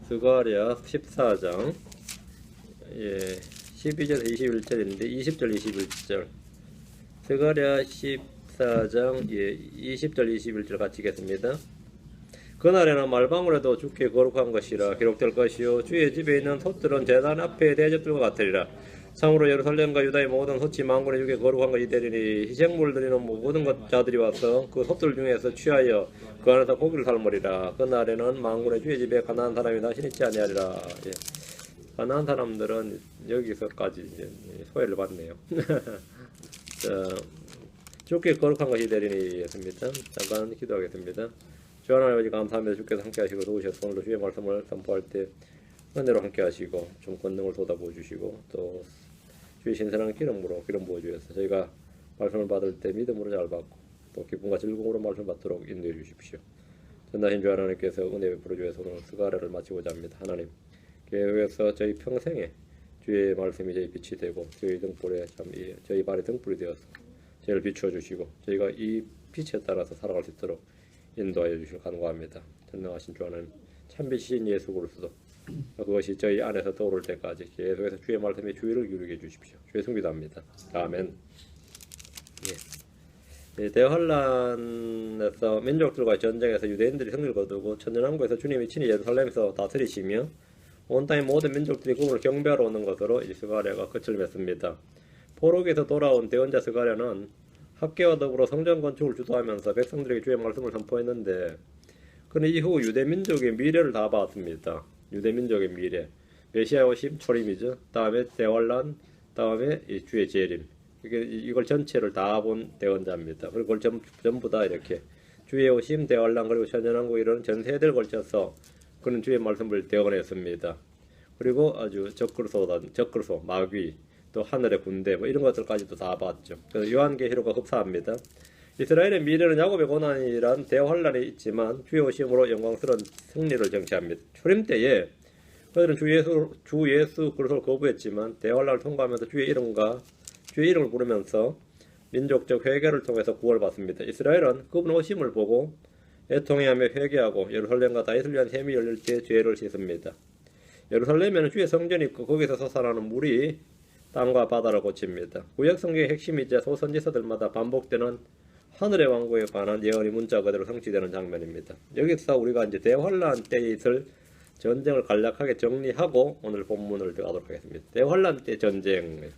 스가랴 14장 12절 21절인데 20절 21절 스가랴 14장 20절 21절 같이 읽겠습니다. 그날에는 말방울에도 주께 거룩한 것이라 기록될 것이요 주의 집에 있는 솥들은 제단 앞에 대접들과 같으리라. 참으로 예루살렘과 유다의 모든 솥이 만군의 주께 거룩한 것이 되리니 희생물 드리는 모든 자들이 와서 그 솥들 중에서 취하여 그 안에서 고기를 삶으리라. 그날에는 만군의 주의 집에 가난한 사람이 다시 있지 아니하리라. 가난한 사람들은 여기서까지 이제 소외를 받네요. 자, 주께 거룩한 것이 되리니 했습니다. 잠깐 기도하겠습니다. 주 하나님 감사합니다. 주께서 함께 하시고 도우셔서 오늘도 주의 말씀을 선포할 때 은혜로 함께 하시고 좀 권능을 쏟아부어 주시고 또 주의 신선한 기름으로 기름 부어 주셔서 저희가 말씀을 받을 때 믿음으로 잘 받고 또 기쁨과 즐거움으로 말씀을 받도록 인도해 주십시오. 전하신 주 하나님께서 은혜 베풀어 주셔서 오늘 스가랴를 마치고자 합니다. 하나님 교회에서 저희 평생에 주의 말씀이 저희 빛이 되고 저희 등불에 저희 발에 등불이 되어서 저희를 비추어 주시고 저희가 이 빛에 따라서 살아갈 수 있도록 인도하여 주시길 간구합니다. 전능하신 주 하나님 참빛이신 예수 그리스도 그것이 저희 안에서 떠오를 때까지 계속해서 주의 말씀에 주의를 기울이게 해주십시오. 주의 승비도합니다. 아멘. 대환란에서 민족들과의 전쟁에서 유대인들이 승리를 거두고 천년왕국에서 주님이 친히 예루살렘에서 다스리시며 온 땅의 모든 민족들이 그분을 경배하러 오는 것으로 이 스가랴가 끝을 맺습니다. 포로기에서 돌아온 대언자 스가랴는 학계와 더불어 성전 건축을 주도하면서 백성들에게 주의 말씀을 선포했는데 그는 이후 유대민족의 미래를 다 봤습니다. 유대민족의 미래, 메시아 오심, 초림이죠. 다음에 대환란, 다음에 주의 재림. 이걸 전체를 다 본 대언자입니다. 그리고 그걸 전부 다 이렇게 주의 오심, 대환란 그리고 천년왕국 이런 전 세대를 걸쳐서 그는 주의 말씀을 대언했습니다. 그리고 아주 적그리스도, 마귀, 또 하늘의 군대 뭐 이런 것들까지도 다 봤죠. 그래서 요한계시록과 흡사합니다. 이스라엘의 미래는 야곱의 고난이란 대환란이 있지만 주의 오심으로 영광스러운 승리를 정치합니다. 초림 때에 그들은 주 예수 그리스도를 거부했지만 대환란을 통과하면서 주의 이름을 부르면서 민족적 회개를 통해서 구원을 받습니다. 이스라엘은 그분 오심을 보고 애통해하며 회개하고 예루살렘과 다윗을 위한 샘이 열릴 때 죄를 씻습니다. 예루살렘에는 주의 성전이 있고 거기서 솟아나는 물이 땅과 바다를 고칩니다. 구약 성경의 핵심이자 소선지서들마다 반복되는 하늘의 왕국에 관한 예언이 문자 그대로 성취되는 장면입니다. 여기서 우리가 이제 대환란 때에 있을 전쟁을 간략하게 정리하고 오늘 본문을 들어가도록 하겠습니다. 대환란 때 전쟁.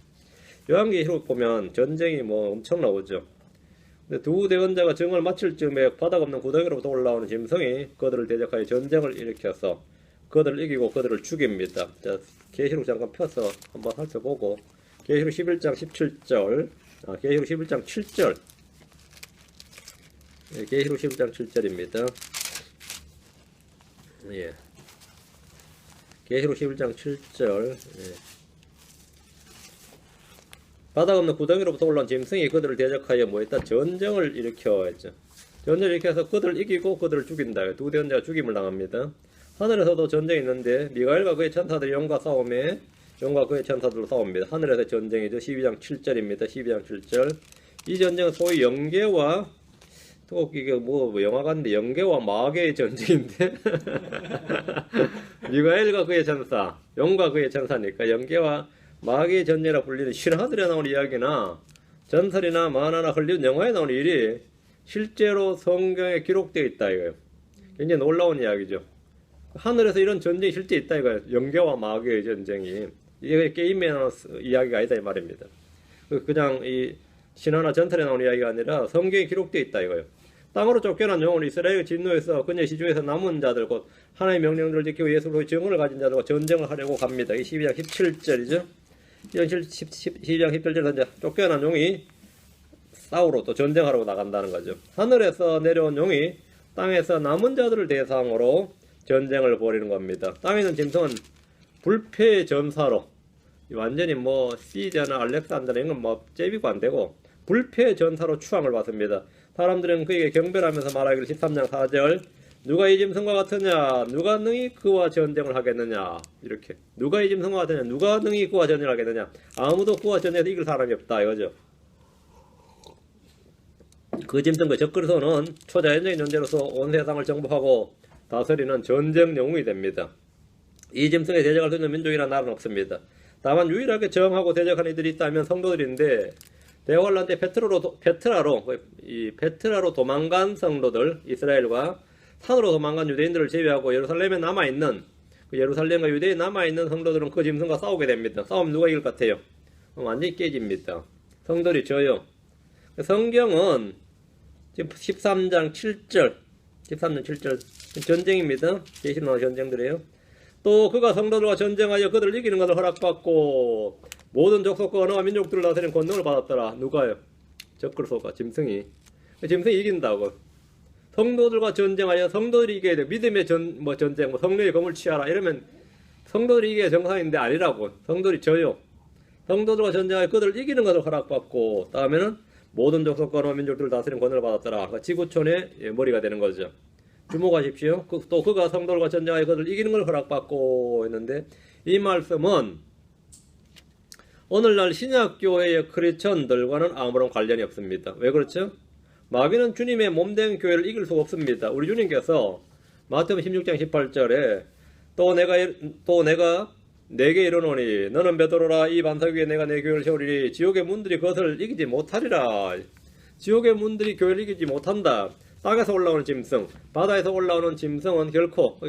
요한계시록 보면 전쟁이 뭐 엄청 나오죠. 근데 두 대언자가 정을 마칠 즈음에 바닥 없는 구덩이로부터 올라오는 짐승이 그들을 대적하여 전쟁을 일으켜서 그들을 이기고 그들을 죽입니다. 자, 계시록 잠깐 펴서 한번 살펴보고 계시록 11장 17절 계시록 11장 7절 계시록 11장 7절입니다. 계시록 11장 7절 바닥 없는 구덩이로부터 올라온 짐승이 그들을 대적하여 뭐했다? 전쟁을 일으켜 했죠. 전쟁을 일으켜서 그들을 이기고 그들을 죽인다. 두 대언자가 죽임을 당합니다. 하늘에서도 전쟁이 있는데 미가엘과 그의 천사들이 영과 그의 천사들로 싸웁니다. 하늘에서 전쟁이죠. 12장 7절입니다. 12장 7절. 이 전쟁은 소위 영계와 또 이게 뭐 영화 같은데 영계와 마계의 전쟁인데 미가엘과 그의 천사, 영과 그의 천사니까 영계와 마계의 전쟁이라 불리는 신하들에 나오는 이야기나 전설이나 만화나 헐리우드 영화에 나오는 일이 실제로 성경에 기록되어 있다 이거예요. 굉장히 놀라운 이야기죠. 하늘에서 이런 전쟁이 실제 있다 이거예요. 영계와 마계의 전쟁이. 이게 게임에 나오는 이야기가 아니다 이 말입니다. 그냥 이 신화나 전설에 나오는 이야기가 아니라 성경에 기록되어 있다 이거예요. 땅으로 쫓겨난 영혼 이스라엘 진노에서 그녀의 시중에서 남은 자들 곧 하나님의 명령들을 지키고 예수로의 증언을 가진 자들과 전쟁을 하려고 갑니다. 이 12장 17절이죠. 12장 17절에서 이제 쫓겨난 용이 싸우러 또 전쟁하러 나간다는 거죠. 하늘에서 내려온 용이 땅에서 남은 자들을 대상으로 전쟁을 벌이는 겁니다. 땅에 있는 짐승은 불패의 전사로 완전히 뭐 시자나 알렉산더나 이런 건 뭐 제비고 안 되고 불패의 전사로 추앙을 받습니다. 사람들은 그에게 경배하면서 말하기를 13장 4절 누가 이 짐승과 같으냐 누가 능히 그와 전쟁을 하겠느냐 이렇게 누가 이 짐승과 같으냐 누가 능히 그와 전쟁을 하겠느냐 아무도 그와 전쟁에서 이길 사람이 없다 이거죠. 그 짐승과 적그리스도는 초자연적인 존재로서 온 세상을 정복하고 다스리는 전쟁 영웅이 됩니다. 이 짐승에 대적할 수 있는 민족이나 나라는 없습니다. 다만 유일하게 저항하고 대적하는 이들이 있다면 성도들인데 대환란 때 베트라로 도망간 성도들 이스라엘과 산으로 도망간 유대인들을 제외하고 예루살렘에 남아있는 예루살렘과 유대에 남아있는 성도들은 그 짐승과 싸우게 됩니다. 싸우면 누가 이길 것 같아요? 완전히 깨집니다. 성도들이 져요. 성경은 지금 13장 7절 전쟁입니다. 계시록 나오는 전쟁들이에요. 또 그가 성도들과 전쟁하여 그들을 이기는 것을 허락받고 모든 족속과 언어와 민족들을 다스리는 권능을 받았더라. 누가요? 적그리스도가 짐승이 이긴다고. 성도들과 전쟁하여 성도들이 이겨야 돼. 믿음의 전쟁, 성령의 검을 취하라 이러면 성도들이 이겨야 정상인데 아니라고. 성도들이 져요. 성도들과 전쟁하여 그들을 이기는 것을 허락받고 다음에는 모든 족속과 언어와 민족들을 다스리는 권능을 받았더라. 그러니까 지구촌의 머리가 되는 거죠. 주목하십시오. 또 그가 성도들과 전쟁하여 그들을 이기는 걸 허락받고 했는데 이 말씀은 오늘날 신약교회의 크리스천들과는 아무런 관련이 없습니다. 왜 그렇죠? 마귀는 주님의 몸된 교회를 이길 수가 없습니다. 우리 주님께서 마태복음 16장 18절에 또 내가 내게 이르노니 너는 베드로라 이 반석 위에 내가 내 교회를 세우리니 지옥의 문들이 그것을 이기지 못하리라. 지옥의 문들이 교회를 이기지 못한다. 땅에서 올라오는 짐승, 바다에서 올라오는 짐승은 결코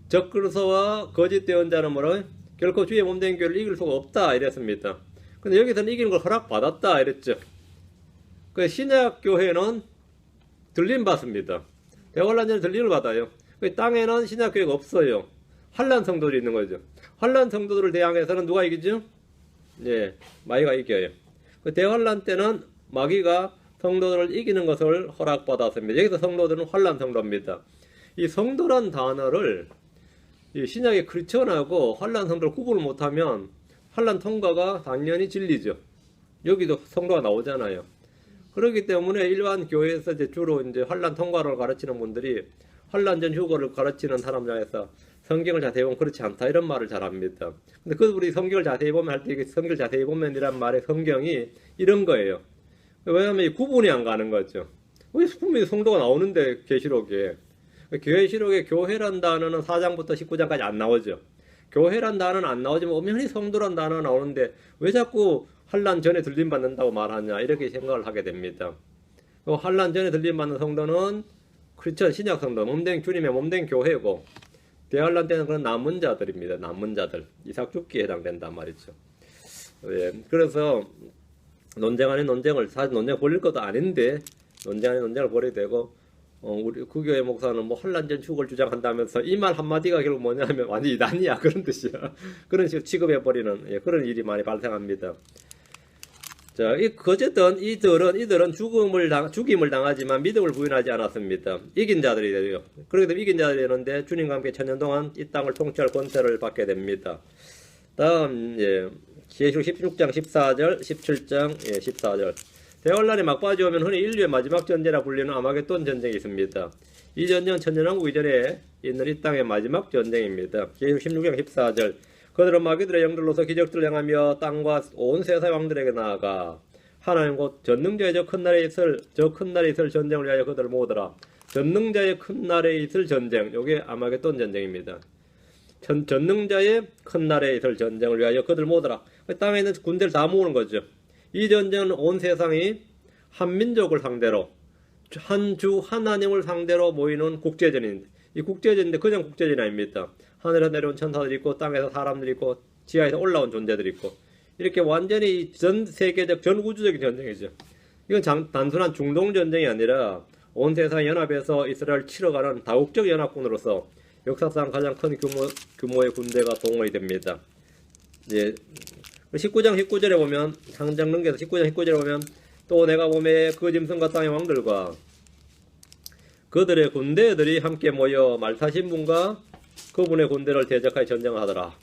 적그리스도와 거짓 대언자는 뭐라 결코 주의 몸된 교회를 이길 수가 없다 이랬습니다. 근데 여기서는 이기는 걸 허락받았다 이랬죠. 그 신약 교회는 들림 받습니다. 대환란전에 들림을 받아요. 그 땅에는 신약 교회가 없어요. 환란 성도들이 있는 거죠. 환란 성도들을 대항해서는 누가 이기죠? 예, 마귀가 이겨요. 그 대환란 때는 마귀가 성도들을 이기는 것을 허락받았습니다. 여기서 성도들은 환란 성도입니다. 이 성도란 단어를 이 신약의 크리스천하고 환란 성도를 구분을 못하면 환란 통과가 당연히 진리죠. 여기도 성도가 나오잖아요. 그렇기 때문에 일반 교회에서 이제 주로 이제 환란 통과를 가르치는 분들이 환란전 휴거를 가르치는 사람들에서 성경을 자세히 보면 그렇지 않다 이런 말을 잘 합니다. 근데 우리 성경을 자세히 보면 할 때 성경을 자세히 보면이란 말의 성경이 이런 거예요. 왜냐하면 구분이 안 가는 거죠. 왜 분명히 성도가 나오는데 계시록에 계시록에 교회란 단어는 4장부터 19장까지 안 나오죠. 교회란 단어는 안 나오지만 엄연히 성도란 단어가 나오는데 왜 자꾸 환란 전에 들림 받는다고 말하냐 이렇게 생각을 하게 됩니다. 환란 전에 들림 받는 성도는 크리스천 신약 성도, 몸된 주님의 몸된 교회고 대환란 때는 그런 남은 자들입니다. 남은 자들 이삭 죽기에 해당된단 말이죠. 예, 그래서 논쟁 아닌 논쟁을 사실 논쟁 벌릴 것도 아닌데 논쟁 아닌 논쟁을 벌여야 되고 우리 그 교회 목사는 뭐 환란전 휴거를 주장한다면서 이 말 한마디가 결국 뭐냐면 완전 이단이야 그런 뜻이야. 그런 식으로 취급해버리는 그런 일이 많이 발생합니다. 자, 어쨌든 이들은 죽임을 당하지만 믿음을 부인하지 않았습니다. 이긴 자들이 되죠. 그렇게 되면 이긴 자들이 되는데 주님과 함께 천년 동안 이 땅을 통치할 권세를 받게 됩니다. 다음 계시록 16장 14절 17장 14절 대환란이 막바지 오면 흔히 인류의 마지막 전쟁이라 불리는 아마겟돈 전쟁이 있습니다. 이 전쟁은 천년왕국 이전에 있는 이 땅의 마지막 전쟁입니다. 계시록 16장 14절 그들은 마귀들의 영들로서 기적들을 행하며 땅과 온 세상의 왕들에게 나아가 하나님 곧 전능자의 저 큰 날에 있을 전쟁을 위하여 그들을 모으더라. 전능자의 큰 날에 있을 전쟁, 요게 아마겟돈 전쟁입니다. 전능자의 큰 날에 있을 전쟁을 위하여 그들을 모으더라. 땅에 있는 군대를 다 모으는 거죠. 이 전쟁은 온 세상이 한 민족을 상대로 한 주 하나님을 상대로 모이는 국제전인데 이 국제전인데 그냥 국제전이 아닙니다. 하늘에서 내려온 천사들이 있고 땅에서 사람들이 있고 지하에서 올라온 존재들이 있고 이렇게 완전히 전 세계적 전 우주적인 전쟁이죠. 이건 단순한 중동 전쟁이 아니라 온 세상 연합에서 이스라엘을 치러가는 다국적 연합군으로서 역사상 가장 큰 규모의 군대가 동원이 됩니다. 이제 19장 19절에 보면 상장능계에서 19장 19절에 보면 또 내가 보매 그 짐승과 땅의 왕들과 그들의 군대들이 함께 모여 말 타신 분과 그분의 군대를 대적하여 전쟁을 하더라.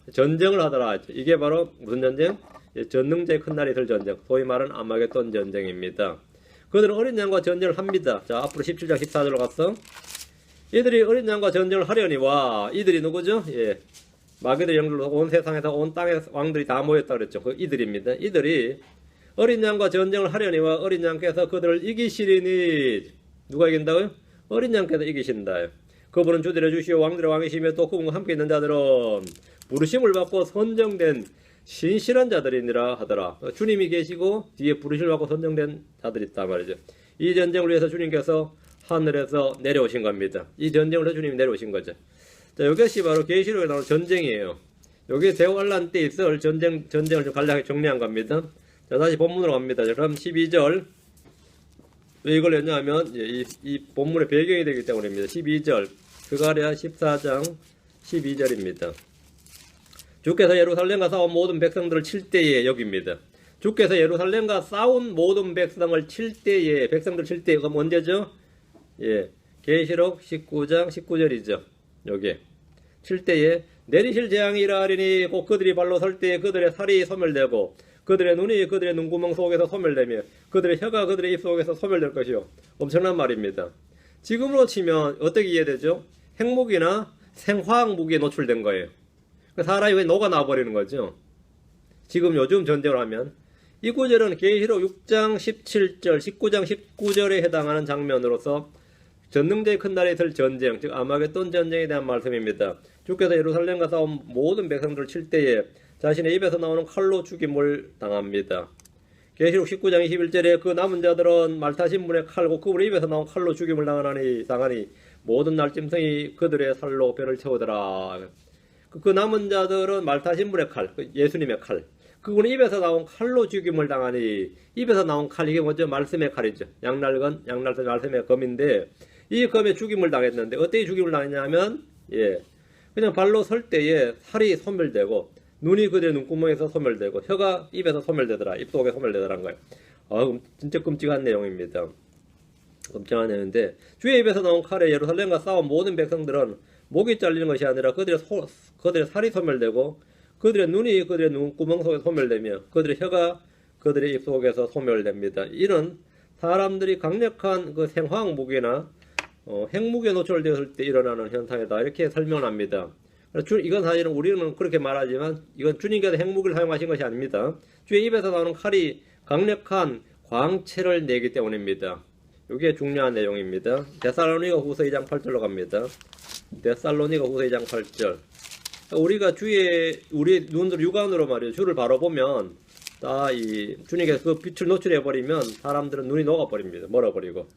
이게 바로 무슨 전쟁? 전능자의 큰 날이 있을 전쟁, 소위 말하는 아마겟돈 전쟁입니다. 그들은 어린 양과 전쟁을 합니다. 자, 앞으로 17장 14절로 갔어. 이들이 어린 양과 전쟁을 하려니와 이들이 누구죠? 마귀의 영들로 온 세상에서 온 땅의 왕들이 다 모였다 그랬죠. 그 이들입니다. 이들이 어린 양과 전쟁을 하려니와 어린 양께서 그들을 이기시리니 누가 이긴다고요? 어린 양께서 이기신다. 그분은 주들의 주시오 왕들의 왕이시며 또 그분과 함께 있는 자들은 부르심을 받고 선정된 신실한 자들이니라 하더라. 주님이 계시고 뒤에 부르심을 받고 선정된 자들이 있단 말이죠. 이 전쟁을 위해서 주님께서 하늘에서 내려오신 겁니다. 이 전쟁을 위해서 주님이 내려오신 거죠. 자, 이것이 바로 계시록에 나오는 전쟁이에요. 여기 대환란 때 있을 전쟁을 좀 간략하게 정리한 겁니다. 자, 다시 본문으로 갑니다. 자, 그럼 12절. 왜 이걸 했냐면 이 본문의 배경이 되기 때문입니다. 12절. 스가랴 14장 12절입니다. 주께서 예루살렘과 싸운 모든 백성들을 칠 때에 여기입니다. 주께서 예루살렘과 싸운 모든 백성을 칠 때에, 백성들 칠 때에, 그럼 언제죠? 예, 계시록 19장 19절이죠. 여기 칠 때에 내리실 재앙이라 하리니 곧 그들이 발로 설 때에 그들의 살이 소멸되고 그들의 눈이 그들의 눈구멍 속에서 소멸되며 그들의 혀가 그들의 입 속에서 소멸될 것이요. 엄청난 말입니다. 지금으로 치면 어떻게 이해되죠? 핵무기나 생화학 무기에 노출된 거예요. 사람이 왜 녹아나 버리는 거죠. 지금 요즘 전쟁을 하면 이 구절은 계시록 6장 17절, 19장 19절에 해당하는 장면으로서 전능제의 큰 날에 있을 전쟁, 즉 아마겟돈 전쟁에 대한 말씀입니다. 주께서 예루살렘과 싸운 모든 백성들을 칠 때에 자신의 입에서 나오는 칼로 죽임을 당합니다. 계시록 19장 21절에 그 남은 자들은 말타신 분의 칼고 그분의 입에서 나온 칼로 죽임을 당하니 모든 날짐승이 그들의 살로 배를 채우더라. 그 남은 자들은 말타신 분의 칼, 예수님의 칼. 그분의 입에서 나온 칼로 죽임을 당하니, 입에서 나온 칼, 이게 뭐죠? 말씀의 칼이죠. 양날건, 양날선 말씀의 검인데, 이 검에 죽임을 당했는데, 어떻게 죽임을 당했냐면, 그냥 발로 설 때에 살이 소멸되고, 눈이 그들의 눈구멍에서 소멸되고, 혀가 입에서 소멸되더라. 입 속에 소멸되더라는 거예요. 진짜 끔찍한 내용입니다. 끔찍한 내용인데, 주의 입에서 나온 칼에 예루살렘과 싸운 모든 백성들은 목이 잘리는 것이 아니라 그들의 살이 소멸되고 그들의 눈이 그들의 눈구멍 속에 소멸되며 그들의 혀가 그들의 입 속에서 소멸됩니다. 이런 사람들이 강력한 그 생화학 무기나 핵무기에 노출되었을 때 일어나는 현상이다. 이렇게 설명합니다. 이건 사실은 우리는 그렇게 말하지만 이건 주님께서 핵무기를 사용하신 것이 아닙니다. 주의 입에서 나오는 칼이 강력한 광채를 내기 때문입니다. 이게 중요한 내용입니다. 데살로니가 후서 2장 8절로 갑니다. 데살로니가 후서 2장 8절. 우리가 우리 눈으로 육안으로 말이에요. 주를 바로 보면 주님께서 그 빛을 노출해버리면 사람들은 눈이 녹아버립니다. 멀어버리고.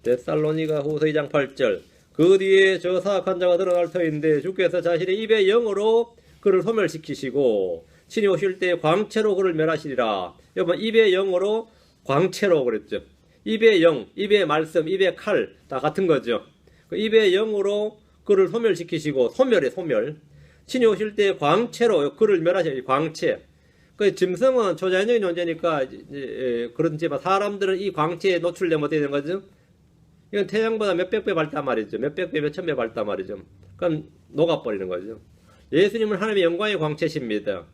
데살로니가 후서 2장 8절. 그 뒤에 저 사악한 자가 드러날 터인데 주께서 자신의 입의 영으로 그를 소멸시키시고 친히 오실 때 광채로 그를 멸하시리라. 여러분 입의 영으로 광채로 그랬죠. 입의 영, 입의 말씀, 입의 칼 다 같은 거죠. 그 입의 영으로 그를 소멸시키시고 소멸. 친히 오실 때 광채로 그를 멸하시니 광채. 그 짐승은 초자연적인 존재니까 그런지만 사람들은 이 광채에 노출되면 어떻게 되는 거죠? 이건 태양보다 몇백 배 밝단 말이죠. 몇백 배, 몇천 배 밝단 말이죠. 그럼 녹아버리는 거죠. 예수님은 하나님의 영광의 광채십니다.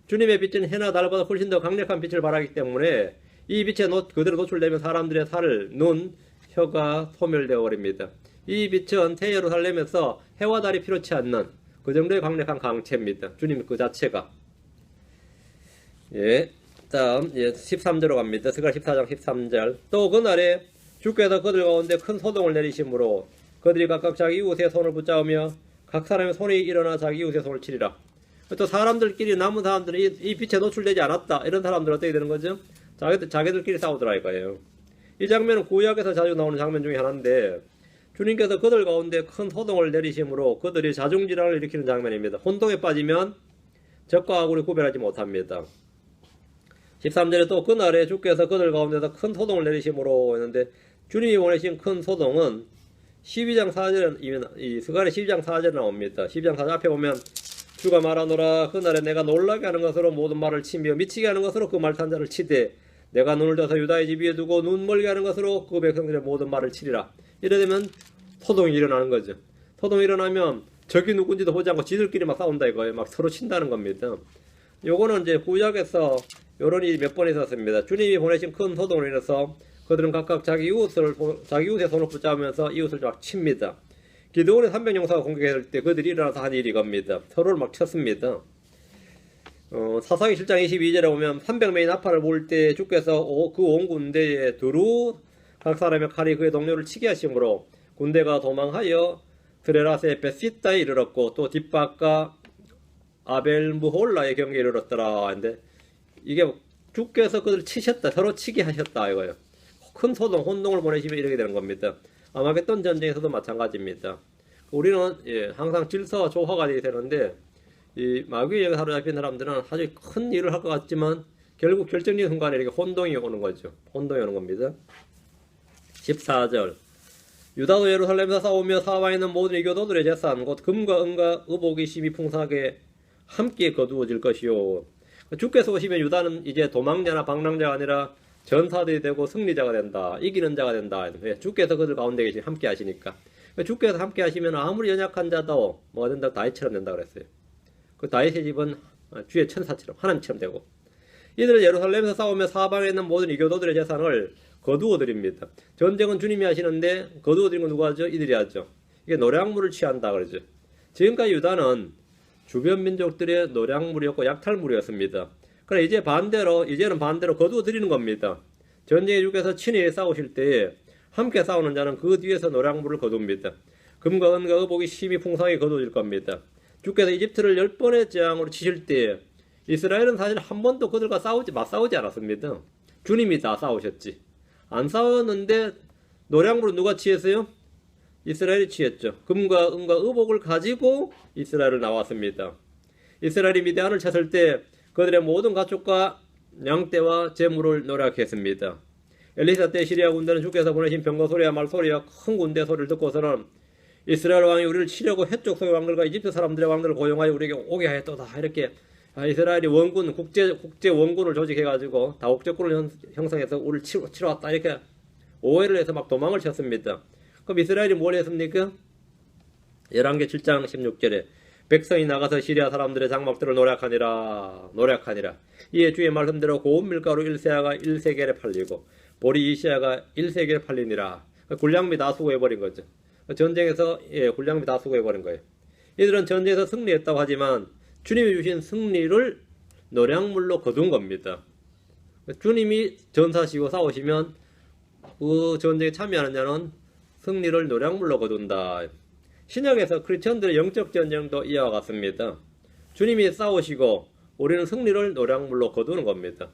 주님의 빛은 해나 달보다 훨씬 더 강력한 빛을 발하기 때문에 이 빛에 그대로 노출되면 사람들의 살, 눈, 혀가 소멸되어 버립니다. 이 빛은 대예루살렘에서 해와 달이 필요치 않는 그 정도의 강력한 광채입니다. 주님 그 자체가. 다음 13절로 갑니다. 스가랴 14장 13절. 또 그날에 주께서 그들 가운데 큰 소동을 내리심으로 그들이 각각 자기 이웃의 손을 붙잡으며 각 사람의 손이 일어나 자기 이웃의 손을 치리라. 또 사람들끼리 남은 사람들은 이 빛에 노출되지 않았다. 이런 사람들은 어떻게 되는 거죠? 자기들끼리 싸우더라 이거예요. 이 장면은 구약에서 자주 나오는 장면 중에 하나인데 주님께서 그들 가운데 큰 소동을 내리심으로 그들이 자중질환을 일으키는 장면입니다. 혼동에 빠지면 적과 악으로 구별하지 못합니다. 13절에 또 그날에 주께서 그들 가운데서 큰 소동을 내리심으로 했는데 주님이 보내신 큰 소동은 12장 4절에 이 스가랴 12장 4절에 나옵니다. 12장 4절 앞에 보면 주가 말하노라 그날에 내가 놀라게 하는 것으로 모든 말을 치며 미치게 하는 것으로 그 말탄 자를 치되 내가 눈을 떠서 유다의 집 위에 두고 눈 멀게 하는 것으로 그 백성들의 모든 말을 치리라. 이래 되면 소동이 일어나는 거죠. 소동이 일어나면 적이 누군지도 보지 않고 지들끼리 막 싸운다 이거예요. 막 서로 친다는 겁니다. 요거는 이제 구약에서 요런 일이 몇 번 있었습니다. 주님이 보내신 큰 소동으로 인해서 그들은 각각 자기 이웃의 손을 붙잡으면서 이웃을 막 칩니다. 기드온의 300용사가 공격했을 때 그들이 일어나서 한 일이 겁니다. 서로를 막 쳤습니다. 사사기 7장 22절에 보면 300명의 나팔을 모을 때 주께서 그 온 군대에 두루 각 사람의 칼이 그의 동료를 치게 하심으로 군대가 도망하여 트레라스의 베시타에 이르렀고 또 뒷바과 아벨무홀라의 경계에 이르렀더라. 근데 이게 주께서 그들을 치셨다. 서로 치게 하셨다 이거예요. 큰 소동, 혼동을 보내시면 이렇게 되는 겁니다. 아마겟돈 전쟁에서도 마찬가지입니다. 우리는 항상 질서와 조화가 되어야 되는데 이 마귀에게 사로잡힌 사람들은 아주 큰 일을 할 것 같지만 결국 결정적인 순간에 이렇게 혼동이 오는 거죠. 혼동이 오는 겁니다. 14절 유다도 예루살렘에서 싸우며 사방에 있는 모든 이교도들의 재산 곧 금과 은과 의복이 심히 풍성하게 함께 거두어질 것이요. 주께서 오시면 유다는 이제 도망자나 방랑자가 아니라 전사들이 되고 승리자가 된다. 이기는 자가 된다. 주께서 그들 가운데 계시 함께 하시니까. 주께서 함께 하시면 아무리 연약한 자도 뭐가 된다? 다윗처럼 된다 그랬어요. 그 다윗의 집은 주의 천사처럼 하나님처럼 되고 이들은 예루살렘에서 싸우며 사방에 있는 모든 이교도들의 재산을 거두어 드립니다. 전쟁은 주님이 하시는데 거두어 드리는 건 누가 하죠? 이들이 하죠. 이게 노략물을 취한다 그러죠. 지금까지 유다는 주변 민족들의 노략물이었고 약탈물이었습니다. 그러나 이제는 반대로 거두어 드리는 겁니다. 전쟁의 주께서 친히 싸우실 때에 함께 싸우는 자는 그 뒤에서 노략물을 거둡니다. 금과 은과 의복이 심히 풍성하게 거두어질 겁니다. 주께서 이집트를 10번의 재앙으로 치실 때에 이스라엘은 사실 한 번도 그들과 맞싸우지 않았습니다. 주님이 다 싸우셨지. 안 싸웠는데 노략물은 누가 취했어요? 이스라엘이 취했죠. 금과 은과 의복을 가지고 이스라엘을 나왔습니다. 이스라엘이 미디안을 쳤을 때 그들의 모든 가축과 양떼와 재물을 노략했습니다. 엘리사 때 시리아 군대는 주께서 보내신 병거 소리와 말 소리와 큰 군대 소리를 듣고서는 이스라엘 왕이 우리를 치려고 해쪽 소의 왕들과 이집트 사람들의 왕들을 고용하여 우리에게 오게 하였도다. 이렇게 이스라엘이 원군, 국제 원군을 조직해가지고 다국적군을 형성해서 우리를 치러 왔다. 이렇게 오해를 해서 막 도망을 쳤습니다. 그럼 이스라엘이 뭘 했습니까? 열왕기 7장 16절에 백성이 나가서 시리아 사람들의 장막들을 노략하니라. 이에 주의 말씀대로 고운 밀가루 1세아가 1세겔에 팔리고 보리 2세아가 1세겔에 팔리니라. 군량미 다 수고해버린 거죠. 전쟁에서 군량미 다 수고해버린 거예요. 이들은 전쟁에서 승리했다고 하지만 주님이 주신 승리를 노략물로 거둔 겁니다. 주님이 전사시고 싸우시면 그 전쟁에 참여하는 자는 승리를 노략물로 거둔다. 신약에서 크리스천들의 영적 전쟁도 이와 같습니다. 주님이 싸우시고 우리는 승리를 노략물로 거두는 겁니다.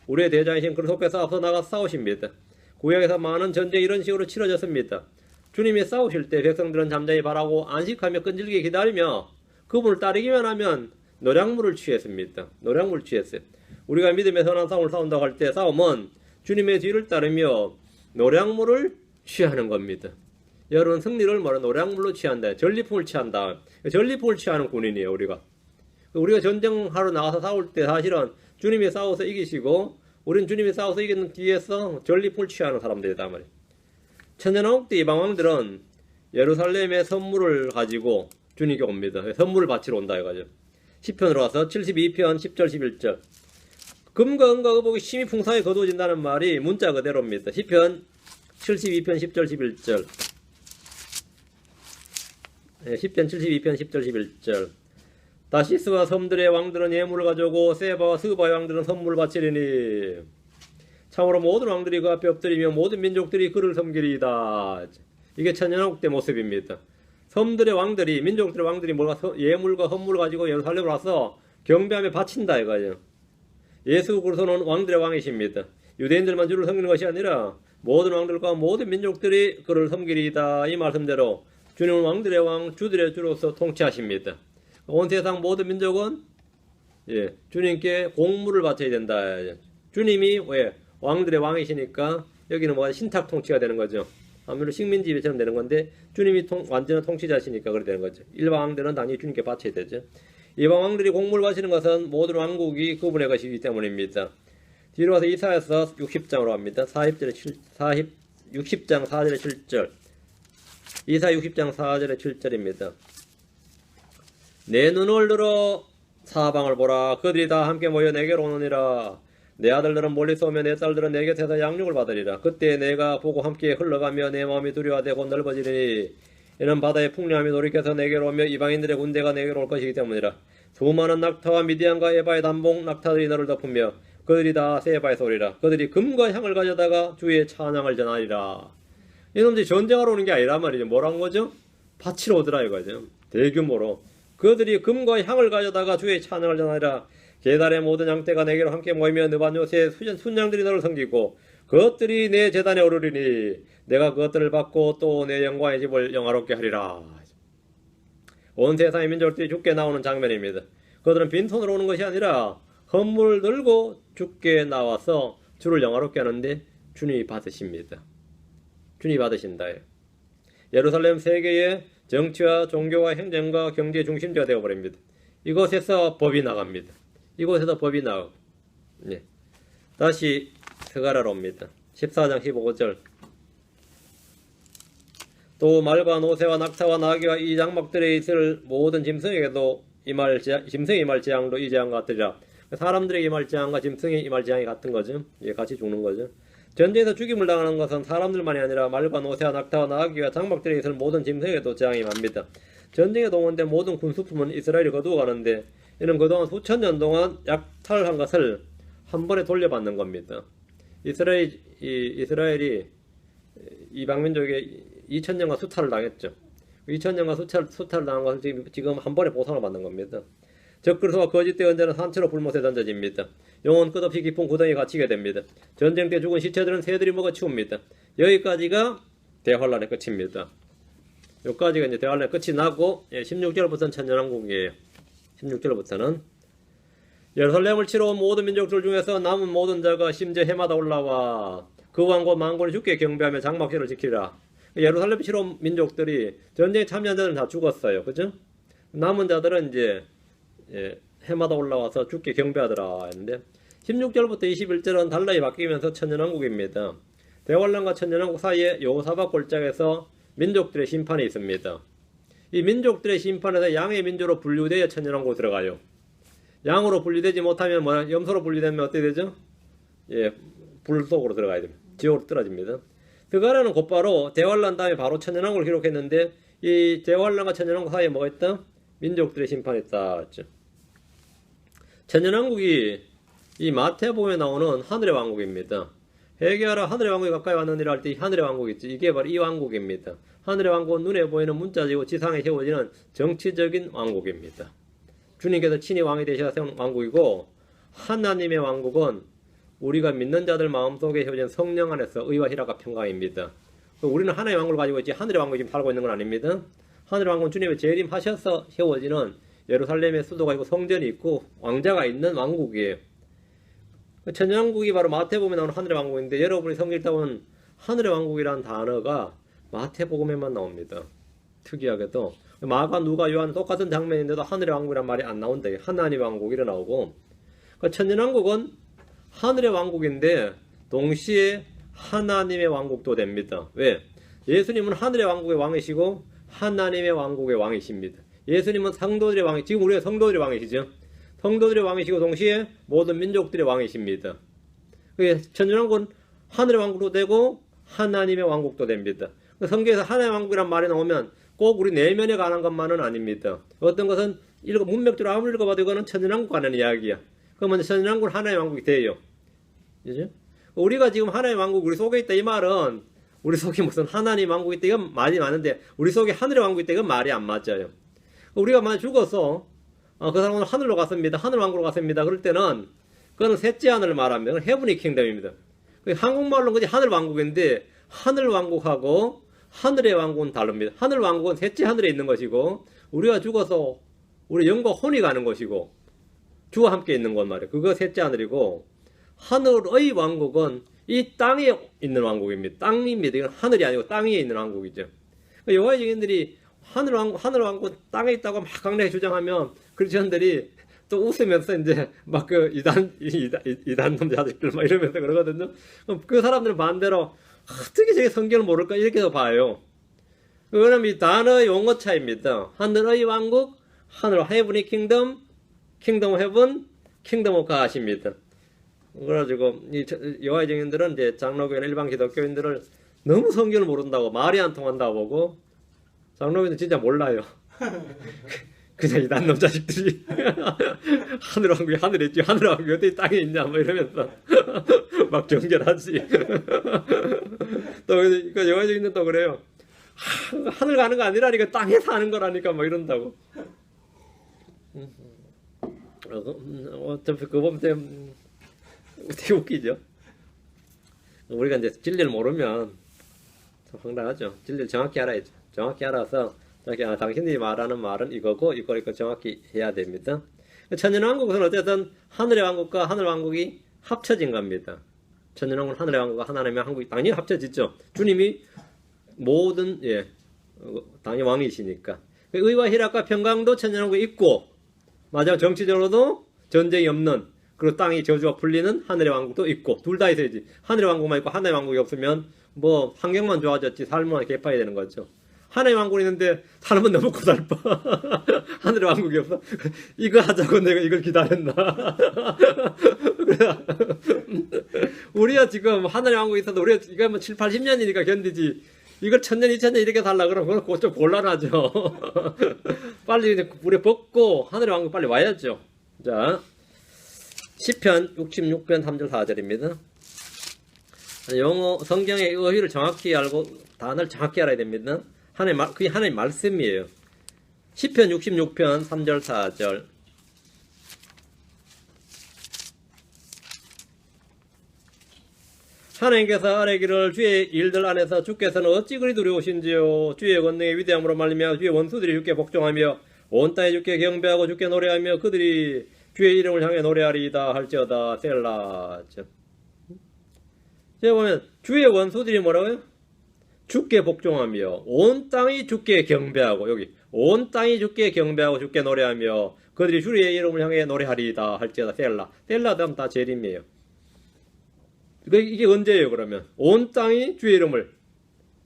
우리의 대장이신 그리스도께서 앞서 나가 싸우십니다. 구약에서 많은 전쟁이 이런 식으로 치러졌습니다. 주님이 싸우실 때 백성들은 잠잠히 바라고 안식하며 끈질기게 기다리며 그분을 따르기만 하면 노략물을 취했습니다. 노략물을 취했어요. 우리가 믿음의 선한 싸움을 싸운다고 할 때 싸움은 주님의 뒤를 따르며 노략물을 취하는 겁니다. 여러분 승리를 노략물로 취한다. 전리품을 취한다. 전리품을 취하는 군인이에요. 우리가 전쟁하러 나가서 싸울 때 사실은 주님이 싸워서 이기시고 우리는 주님이 싸워서 이기는 뒤에서 전리품을 취하는 사람들이다 말이에요. 천년왕국 때 이방 왕들은 예루살렘에 선물을 가지고 주님께 옵니다. 선물을 바치러 온다 해가지고 시편으로 와서 72편 10절 11절 금과 은과 의복이 심히 풍성하게 거두어진다는 말이 문자 그대로입니다. 시편 72편 10절 11절 시편 72편 10절 11절 다시스와 섬들의 왕들은 예물을 가져오고 세바와 스바의 왕들은 선물을 바치리니 참으로 모든 왕들이 그 앞에 엎드리며 모든 민족들이 그를 섬기리이다. 이게 천년왕국 때 모습입니다. 섬들의 왕들이 민족들의 왕들이 예물과 선물을 가지고 예루살렘으로 와서 경배하며 바친다 이거예요. 예수 그리스도는 왕들의 왕이십니다. 유대인들만 주를 섬기는 것이 아니라 모든 왕들과 모든 민족들이 그를 섬기리이다. 이 말씀대로 주님은 왕들의 왕, 주들의 주로서 통치하십니다. 온 세상 모든 민족은 주님께 공물을 바쳐야 된다. 주님이 왕들의 왕이시니까 여기는 신탁 통치가 되는 거죠. 아무래도 식민지배처럼 되는 건데 주님이 완전한 통치자시니까 그렇게 되는 거죠. 일반 왕들은 당연히 주님께 바쳐야 되죠. 이방 왕들이 공물을 바치는 것은 모든 왕국이 그분의 것이기 때문입니다. 뒤로 와서 이사야서 60장으로 갑니다. 60장 4절에 7절 이사 60장 4절에 7절입니다. 내 눈을 들어 사방을 보라. 그들이 다 함께 모여 내게로 오느니라. 내 아들들은 멀리서 오며 내 딸들은 내 곁에서 양육을 받으리라. 그때 내가 보고 함께 흘러가며 내 마음이 두려워되고 넓어지리니 이는 바다의 풍랑함이 돌이켜서 내게로 오며 이방인들의 군대가 내게로 올 것이기 때문이라. 수많은 낙타와 미디안과 에바의 단봉 낙타들이 너를 덮으며 그들이 다 세바에서 오리라. 그들이 금과 향을 가져다가 주의 찬양을 전하리라. 이놈들이 전쟁하러 오는 게 아니란 말이죠. 뭐란 거죠? 바치러 오더라 이거죠. 대규모로. 그들이 금과 향을 가져다가 주의 찬양을 전하리라. 제단의 모든 양떼가 내게로 함께 모이며 느반 요새 순양들이 너를 섬기고 그것들이 내 제단에 오르리니 내가 그것들을 받고 또 내 영광의 집을 영화롭게 하리라. 온 세상의 민족들이 주께 나오는 장면입니다. 그들은 빈손으로 오는 것이 아니라 헌물을 들고 주께 나와서 주를 영화롭게 하는데 주님이 받으십니다. 주님이 받으신다. 예루살렘 세계의 정치와 종교와 행정과 경제 중심지가 되어버립니다. 이곳에서 법이 나갑니다. 이곳에서 법이 나오고 네. 다시 스가랴로 옵니다. 14장 15절 또 말과 노새와 낙타와 나귀와 이 장막들에 있을 모든 짐승에게도 짐승이 임할 재앙도 이 재앙 같으리라. 사람들에게 임할 재앙과 짐승이 임할 재앙이 같은 거죠. 예, 같이 죽는 거죠. 전쟁에서 죽임을 당하는 것은 사람들만이 아니라 말과 노새와 낙타와 나귀와 장막들에 있을 모든 짐승에게도 재앙이 임합니다. 전쟁에 동원된 모든 군수품은 이스라엘이 거두어 가는데 이는 그동안 수천 년 동안 약탈한 것을 한 번에 돌려받는 겁니다. 이스라엘이 이방민족에 2000년간 수탈을 당했죠. 2000년간 수탈을 당한 것을 지금 한 번에 보상을 받는 겁니다. 적그리스도와 거짓된 언제는 산채로 불못에 던져집니다. 영혼 끝없이 깊은 구덩이에 갇히게 됩니다. 전쟁 때 죽은 시체들은 새들이 먹어 치웁니다. 여기까지가 대환란의 끝입니다. 여기까지가 이제 대환란의 끝이 나고 16절부터는 천년왕국이에요. 16절부터는 예루살렘을 치러 온 모든 민족들 중에서 남은 모든 자가 심지어 해마다 올라와 그 왕과 만군이 주께 경배하며 장막절을 지키라. 예루살렘 치러 온 민족들이 전쟁에 참여한 자들은 다 죽었어요. 그죠? 남은 자들은 이제 해마다 올라와서 주께 경배하더라 했는데 16절부터 21절은 달라이 바뀌면서 천년왕국입니다. 대환란과 천년왕국 사이에 여호사밧 골짜기에서 민족들의 심판이 있습니다. 이 민족들의 심판에서 양의 민족으로 분류되어 천년왕국으로 들어가요. 양으로 분류되지 못하면 염소로 분류되면 어떻게 되죠? 예, 불 속으로 들어가야 됩니다. 지옥으로 떨어집니다. 스가랴는 곧바로 대환란 다음에 바로 천년왕국을 기록했는데 이 대환란과 천년왕국 사이에 뭐가 있다? 민족들의 심판이 있다 했죠. 천년왕국이 이 마태복음에 나오는 하늘의 왕국입니다. 회개하라 하늘의 왕국이 가까이 왔느니라 할 때 하늘의 왕국이 있죠. 이게 바로 이 왕국입니다. 하늘의 왕국은 눈에 보이는 문자지고 지상에 세워지는 정치적인 왕국입니다. 주님께서 친히 왕이 되셔서 세운 왕국이고 하나님의 왕국은 우리가 믿는 자들 마음속에 세워진 성령 안에서 의와 희락과 평강입니다. 우리는 하나님의 왕국을 가지고 있지 하늘의 왕국이 지금 살고 있는 건 아닙니다. 하늘의 왕국은 주님의 재림하셔서 세워지는 예루살렘의 수도가 있고 성전이 있고 왕자가 있는 왕국이에요. 천년왕국이 바로 마태복음에 나오는 하늘의 왕국인데 여러분이 성경 읽다 보면 하늘의 왕국이라는 단어가 마태복음에만 나옵니다. 특이하게도 마가, 누가, 요한 똑같은 장면인데도 하늘의 왕국이란 말이 안 나온다. 하나님의 왕국이라 나오고 천년왕국은 하늘의 왕국인데 동시에 하나님의 왕국도 됩니다. 왜? 예수님은 하늘의 왕국의 왕이시고 하나님의 왕국의 왕이십니다. 예수님은 성도들의 왕이, 지금 우리가 성도들의 왕이시죠. 성도들의 왕이시고 동시에 모든 민족들의 왕이십니다. 천년왕국은 하늘의 왕국도 되고 하나님의 왕국도 됩니다. 성경에서 하나님의 왕국이란 말이 나오면 꼭 우리 내면에 관한 것만은 아닙니다. 어떤 것은 문맥적으로 아무리 읽어봐도 이거는 천년왕국 관한 이야기야. 그러면 천년왕국은 하나님의 왕국이 돼요. 그죠? 우리가 지금 하나님의 왕국 우리 속에 있다 이 말은 우리 속에 무슨 하나님 왕국이 있다 이건 말이 많은데 우리 속에 하늘의 왕국이 있다 이건 말이 안 맞아요. 우리가 만약 죽어서 그 사람은 하늘로 갔습니다. 하늘 왕국으로 갔습니다. 그럴 때는 그거는 셋째 하늘을 말합니다. 그건 헤브니 킹덤입니다. 한국말로는 그지 하늘 왕국인데 하늘 왕국하고 하늘의 왕국은 다릅니다. 하늘 왕국은 셋째 하늘에 있는 것이고 우리가 죽어서 우리 영과 혼이 가는 것이고 주와 함께 있는 것 말이에요. 그거 셋째 하늘이고 하늘의 왕국은 이 땅에 있는 왕국입니다. 땅입니다. 이건 하늘이 아니고 땅 위에 있는 왕국이죠. 여호와의 증인들이 하늘 왕국 땅에 있다고 막 강력히 주장하면 크리스천들이 또 웃으면서 이제 막 그 이단 놈자들들 막 이러면서 그러거든요. 그럼 그 사람들은 반대로 어떻게 저게 성경을 모를까 이렇게도 봐요. 그거는 이 단어의 용어 차이입니다. 하늘의 왕국, 하늘 헤븐이 킹덤, 킹덤 헤븐, 킹덤 오브 갓입니다. 그래가지고 이 여호와의 증인들은 이제 장로교회나 일반 기독교인들을 너무 성경을 모른다고 말이 안 통한다고 보고 장로교인들 진짜 몰라요. 그냥 이단 놈 자식들이 하늘 왕국이 하늘에 있지 하늘 왕국이 어디 땅에 있냐 뭐 이러면서 막 정결하지. 또 여호와의 증인들 또 그래요. 하늘 가는 거 아니라니까 땅에서 하는 거라니까 뭐 이런다고. 어차피 그거 보면 되게 웃기죠. 우리가 이제 진리를 모르면 참 황당하죠. 진리를 정확히 알아야죠. 정확히 알아서 당신이 말하는 말은 이거고 이거 정확히 해야 됩니다. 천년왕국은 어쨌든 하늘의 왕국과 하늘 왕국이 합쳐진 겁니다. 천년왕국은 하늘의 왕국과 하나님의 왕국이 당연히 합쳐지죠. 주님이 모든 당연히 왕이시니까. 의와 희락과 평강도 천년왕국에 있고, 마지막 정치적으로도 전쟁이 없는, 그리고 땅이 저주가 풀리는 하늘의 왕국도 있고, 둘 다 있어야지. 하늘의 왕국만 있고 하늘의 왕국이 없으면 뭐 환경만 좋아졌지 삶은 개판이 되는 거죠. 하늘의 왕국이 있는데 삶은 너무 고달파. 하늘의 왕국이 없어. 이거 하자고 내가 이걸 기다렸나. 우리가 지금 하늘의 왕국이 있어도 우리가 이거 뭐 7, 80년이니까 견디지. 이걸 1000년, 2000년 이렇게 달라 그러면 그건 좀 곤란하죠. 빨리 우리 벗고 하늘의 왕국 빨리 와야죠. 자, 시편 66편 3절 4절입니다. 영어 성경의 의의를 정확히 알고 단어를 정확히 알아야 됩니다. 그게 하나님의 말씀이에요. 시편 66편 3절 4절. 하나님께서 아뢰기를 주의 일들 안에서 주께서는 어찌 그리 두려우신지요. 주의 권능의 위대함으로 말미암아 주의 원수들이 주께 복종하며 온 땅에 주께 경배하고 주께 노래하며 그들이 주의 이름을 향해 노래하리이다 할지어다. 셀라. 제가 보면 주의 원수들이 뭐라고요? 주께 복종하며 온 땅이 주께 경배하고, 여기 온 땅이 주께 경배하고 주께 노래하며 그들이 주의 이름을 향해 노래하리이다 할지어다. 셀라. 셀라 다음 다 재림이에요. 이게 언제예요 그러면? 온 땅이 주의 이름을,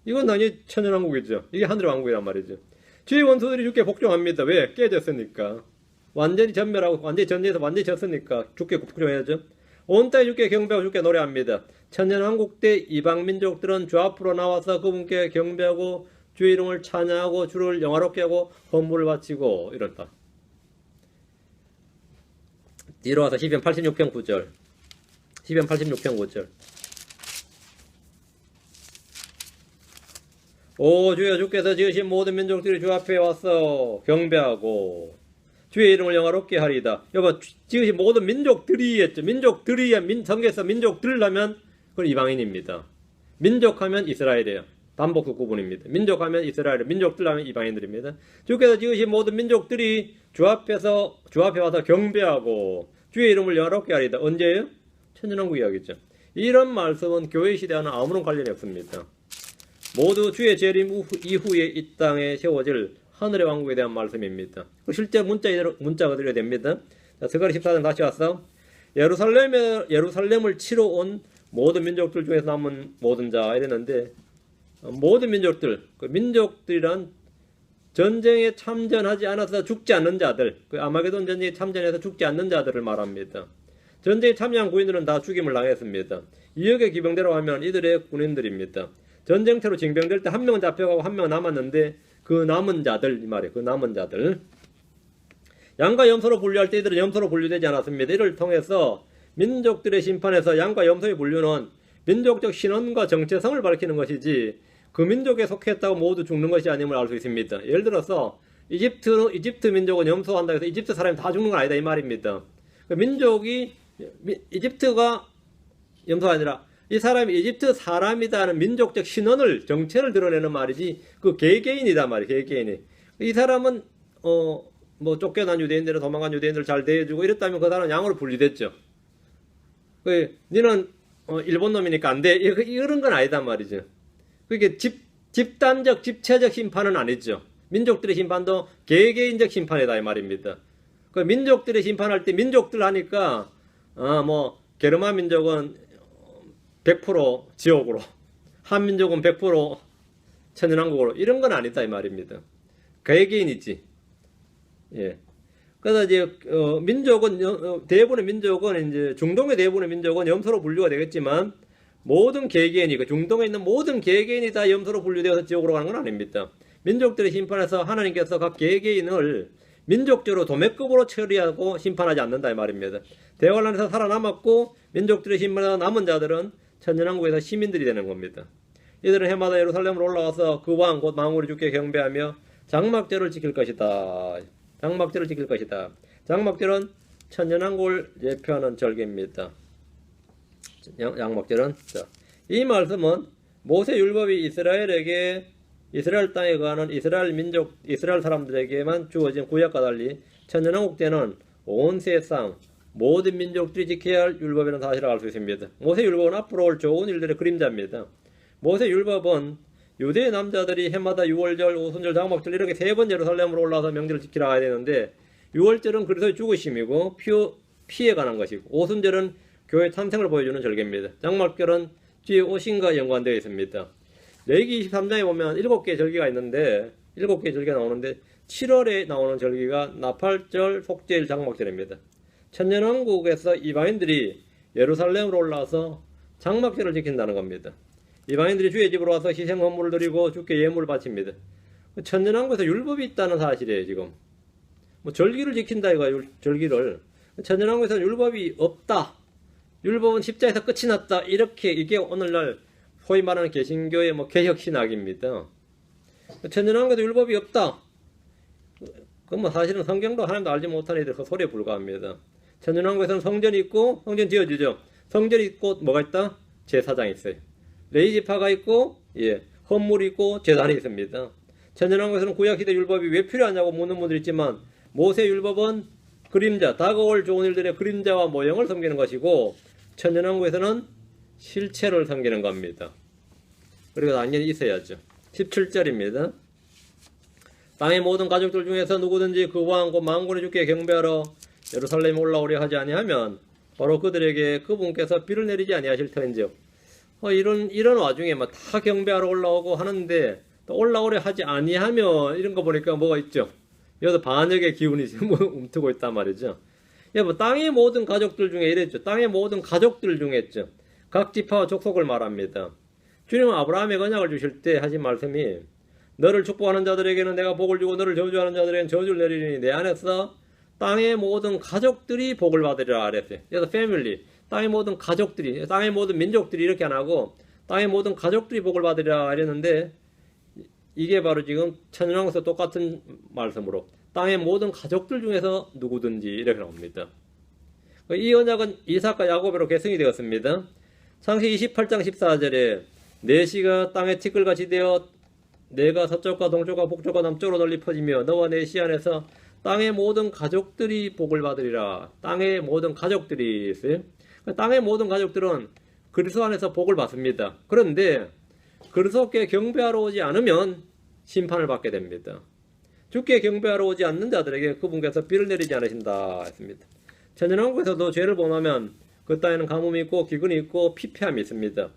이건 당연히 천년왕국이죠. 이게 하늘의 왕국이란 말이죠. 주의 원수들이 주께 복종합니다. 왜? 깨졌으니까. 완전히 전멸하고 완전히 전쟁에서 완전히 졌으니까 주께 복종해야죠. 온 땅이 주께 경배하고 주께 노래합니다. 천년왕국 때 이방 민족들은 주 앞으로 나와서 그분께 경배하고 주의 이름을 찬양하고 주를 영화롭게 하고 헌물을 바치고 이런다. 뒤로 와서 시편 86편 9절. 시편 86편 9절. 오 주여, 주께서 지으신 모든 민족들이 주 앞에 와서 경배하고 주의 이름을 영화롭게 하리이다. 여보, 지으신 모든 민족들이 했죠. 민족들이, 성경에서 민족들 하면 그건 이방인입니다. 민족하면 이스라엘이에요. 단복수 구분입니다. 민족하면 이스라엘, 민족들 하면 이방인들입니다. 주께서 지으신 모든 민족들이 주 앞에 와서 경배하고 주의 이름을 영화롭게 하리이다. 언제예요? 천년왕국 이야기죠. 이런 말씀은 교회 시대와는 아무런 관련이 없습니다. 모두 주의 재림 이후에 이 땅에 세워질 하늘의 왕국에 대한 말씀입니다. 실제 문자가 드려야 됩니다. 자, 스가랴 14장 다시 와서 예루살렘을 치러 온 모든 민족들 중에서 남은 모든 자 이랬는데, 모든 민족들, 그 민족들이란 전쟁에 참전하지 않아서 죽지 않는 자들, 그 아마게돈 전쟁에 참전해서 죽지 않는 자들을 말합니다. 전쟁에 참여한 군인들은 다 죽임을 당했습니다. 이역의 기병대로 하면 이들의 군인들입니다. 전쟁터로 징병될 때 한 명은 잡혀가고 한 명은 남았는데 그 남은 자들, 이 말이에요. 그 남은 자들. 양과 염소로 분류할 때 이들은 염소로 분류되지 않았습니다. 이를 통해서 민족들의 심판에서 양과 염소의 분류는 민족적 신원과 정체성을 밝히는 것이지 그 민족에 속했다고 모두 죽는 것이 아님을 알 수 있습니다. 예를 들어서 이집트 민족은 염소한다 해서 이집트 사람이 다 죽는 건 아니다 이 말입니다. 이집트가 염소가 아니라 이 사람이 이집트 사람이다는 민족적 신원을, 정체를 드러내는 말이지 그 개개인이다 말이에요. 개개인이. 이 사람은 뭐 쫓겨난 유대인들은 도망간 유대인들을 잘 대해주고 이랬다면 그 사람은 양으로 분리됐죠. 니는 일본 놈이니까 안 돼. 이런 건 아니다 말이죠. 그게 집단적, 집체적 심판은 아니죠. 민족들의 심판도 개개인적 심판이다 이 말입니다. 그 민족들의 심판할 때 민족들 하니까 뭐 게르만 민족은 100% 지옥으로, 한민족은 100% 천연왕국으로 이런 건 아니다 이 말입니다. 개개인이지. 예. 그래서 이제 민족은 대부분의 민족은 이제 중동의 대부분의 민족은 염소로 분류가 되겠지만 모든 개개인이 그 중동에 있는 모든 개개인이 다 염소로 분류되어서 지옥으로 가는 건 아닙니다. 민족들의 심판에서 하나님께서 각 개개인을 민족적으로 도매급으로 처리하고 심판하지 않는다 이 말입니다. 대환란에서 살아남았고 민족들의 심판에서 남은 자들은 천년왕국에서 시민들이 되는 겁니다. 이들은 해마다 예루살렘으로 올라와서 그 왕 곧 만군의 주께 경배하며 장막절을 지킬 것이다. 장막절을 지킬 것이다. 장막절은 천년왕국을 예표하는 절기입니다. 장막절은 이 말씀은 모세율법이 이스라엘에게 이스라엘 땅에 거하는 이스라엘 민족, 이스라엘 사람들에게만 주어진 구약과 달리 천년왕국 때는 온 세상 모든 민족들이 지켜야 할 율법이라는 사실을 알 수 있습니다. 모세율법은 앞으로 올 좋은 일들의 그림자입니다. 모세율법은 유대의 남자들이 해마다 6월절, 오순절, 장막절 이렇게 3번 예루살렘으로 올라와서 명절을 지키러 가야 되는데 6월절은 그리스도의 죽으심이고 피에 관한 것이고 오순절은 교회 탄생을 보여주는 절기입니다. 장막절은 주의 오심과 연관되어 있습니다. 레위기 23장에 보면 7개의 절기가 있는데 7개의 절기가 나오는데 7월에 나오는 절기가 나팔절, 속죄일, 장막절입니다. 천년왕국에서 이방인들이 예루살렘으로 올라와서 장막절을 지킨다는 겁니다. 이방인들이 주의 집으로 와서 희생 헌물을 드리고 주께 예물을 바칩니다. 천년왕국에서 율법이 있다는 사실이에요. 지금 뭐 절기를 지킨다 이거 절기를. 천년왕국에서는 율법이 없다. 율법은 십자에서 끝이 났다. 이렇게 이게 오늘날 소위 말하는 개신교의 뭐 개혁신학입니다. 천년왕국에도 율법이 없다. 그건 뭐 사실은 성경도 하나님도 알지 못하는 애들 그 소리에 불과합니다. 천년왕국에서는 성전이 있고 성전 지어지죠. 성전이 있고 뭐가 있다? 제사장이 있어요. 레위지파가 있고 헌물이 있고 제단이 있습니다. 천년왕국에서는 구약시대 율법이 왜 필요하냐고 묻는 분들이 있지만 모세 율법은 그림자, 다가올 좋은 일들의 그림자와 모형을 섬기는 것이고 천년왕국에서는 실체를 섬기는 겁니다. 그리고 당연히 있어야죠. 17절입니다. 땅의 모든 가족들 중에서 누구든지 그 왕 곧 만군의 주께 경배하러 예루살렘에 올라오려 하지 아니하면 바로 그들에게 그분께서 비를 내리지 아니하실 터인지요. 이런 와중에 막 다 경배하러 올라오고 하는데 또 올라오려 하지 아니하면 이런 거 보니까 뭐가 있죠. 여기서 반역의 기운이 움트고 있단 말이죠. 뭐 땅의 모든 가족들 중에 이랬죠. 땅의 모든 가족들 중에 있죠. 각 지파와 족속을 말합니다. 주님은 아브라함의 언약을 주실 때 하신 말씀이 너를 축복하는 자들에게는 내가 복을 주고 너를 저주하는 자들에게는 저주를 내리니 내 안에서 땅의 모든 가족들이 복을 받으리라 그랬어요. 그래서 패밀리, 땅의 모든 가족들이, 땅의 모든 민족들이 이렇게 안 하고 땅의 모든 가족들이 복을 받으리라 이랬는데 이게 바로 지금 천년왕국에서 똑같은 말씀으로 땅의 모든 가족들 중에서 누구든지 이렇게 나옵니다. 이 언약은 이삭과 야곱으로 계승이 되었습니다. 창세기 28장 14절에 내 씨가 땅에 티끌같이 되어 내가 서쪽과 동쪽과 북쪽과 남쪽으로 널리 퍼지며 너와 내 씨 안에서 땅의 모든 가족들이 복을 받으리라. 땅의 모든 가족들이 있어요. 땅의 모든 가족들은 그리스도 안에서 복을 받습니다. 그런데 그리스도께 경배하러 오지 않으면 심판을 받게 됩니다. 주께 경배하러 오지 않는 자들에게 그분께서 비를 내리지 않으신다 했습니다. 천년왕국에서도 죄를 범하면 그 땅에는 가뭄이 있고 기근이 있고 피폐함이 있습니다.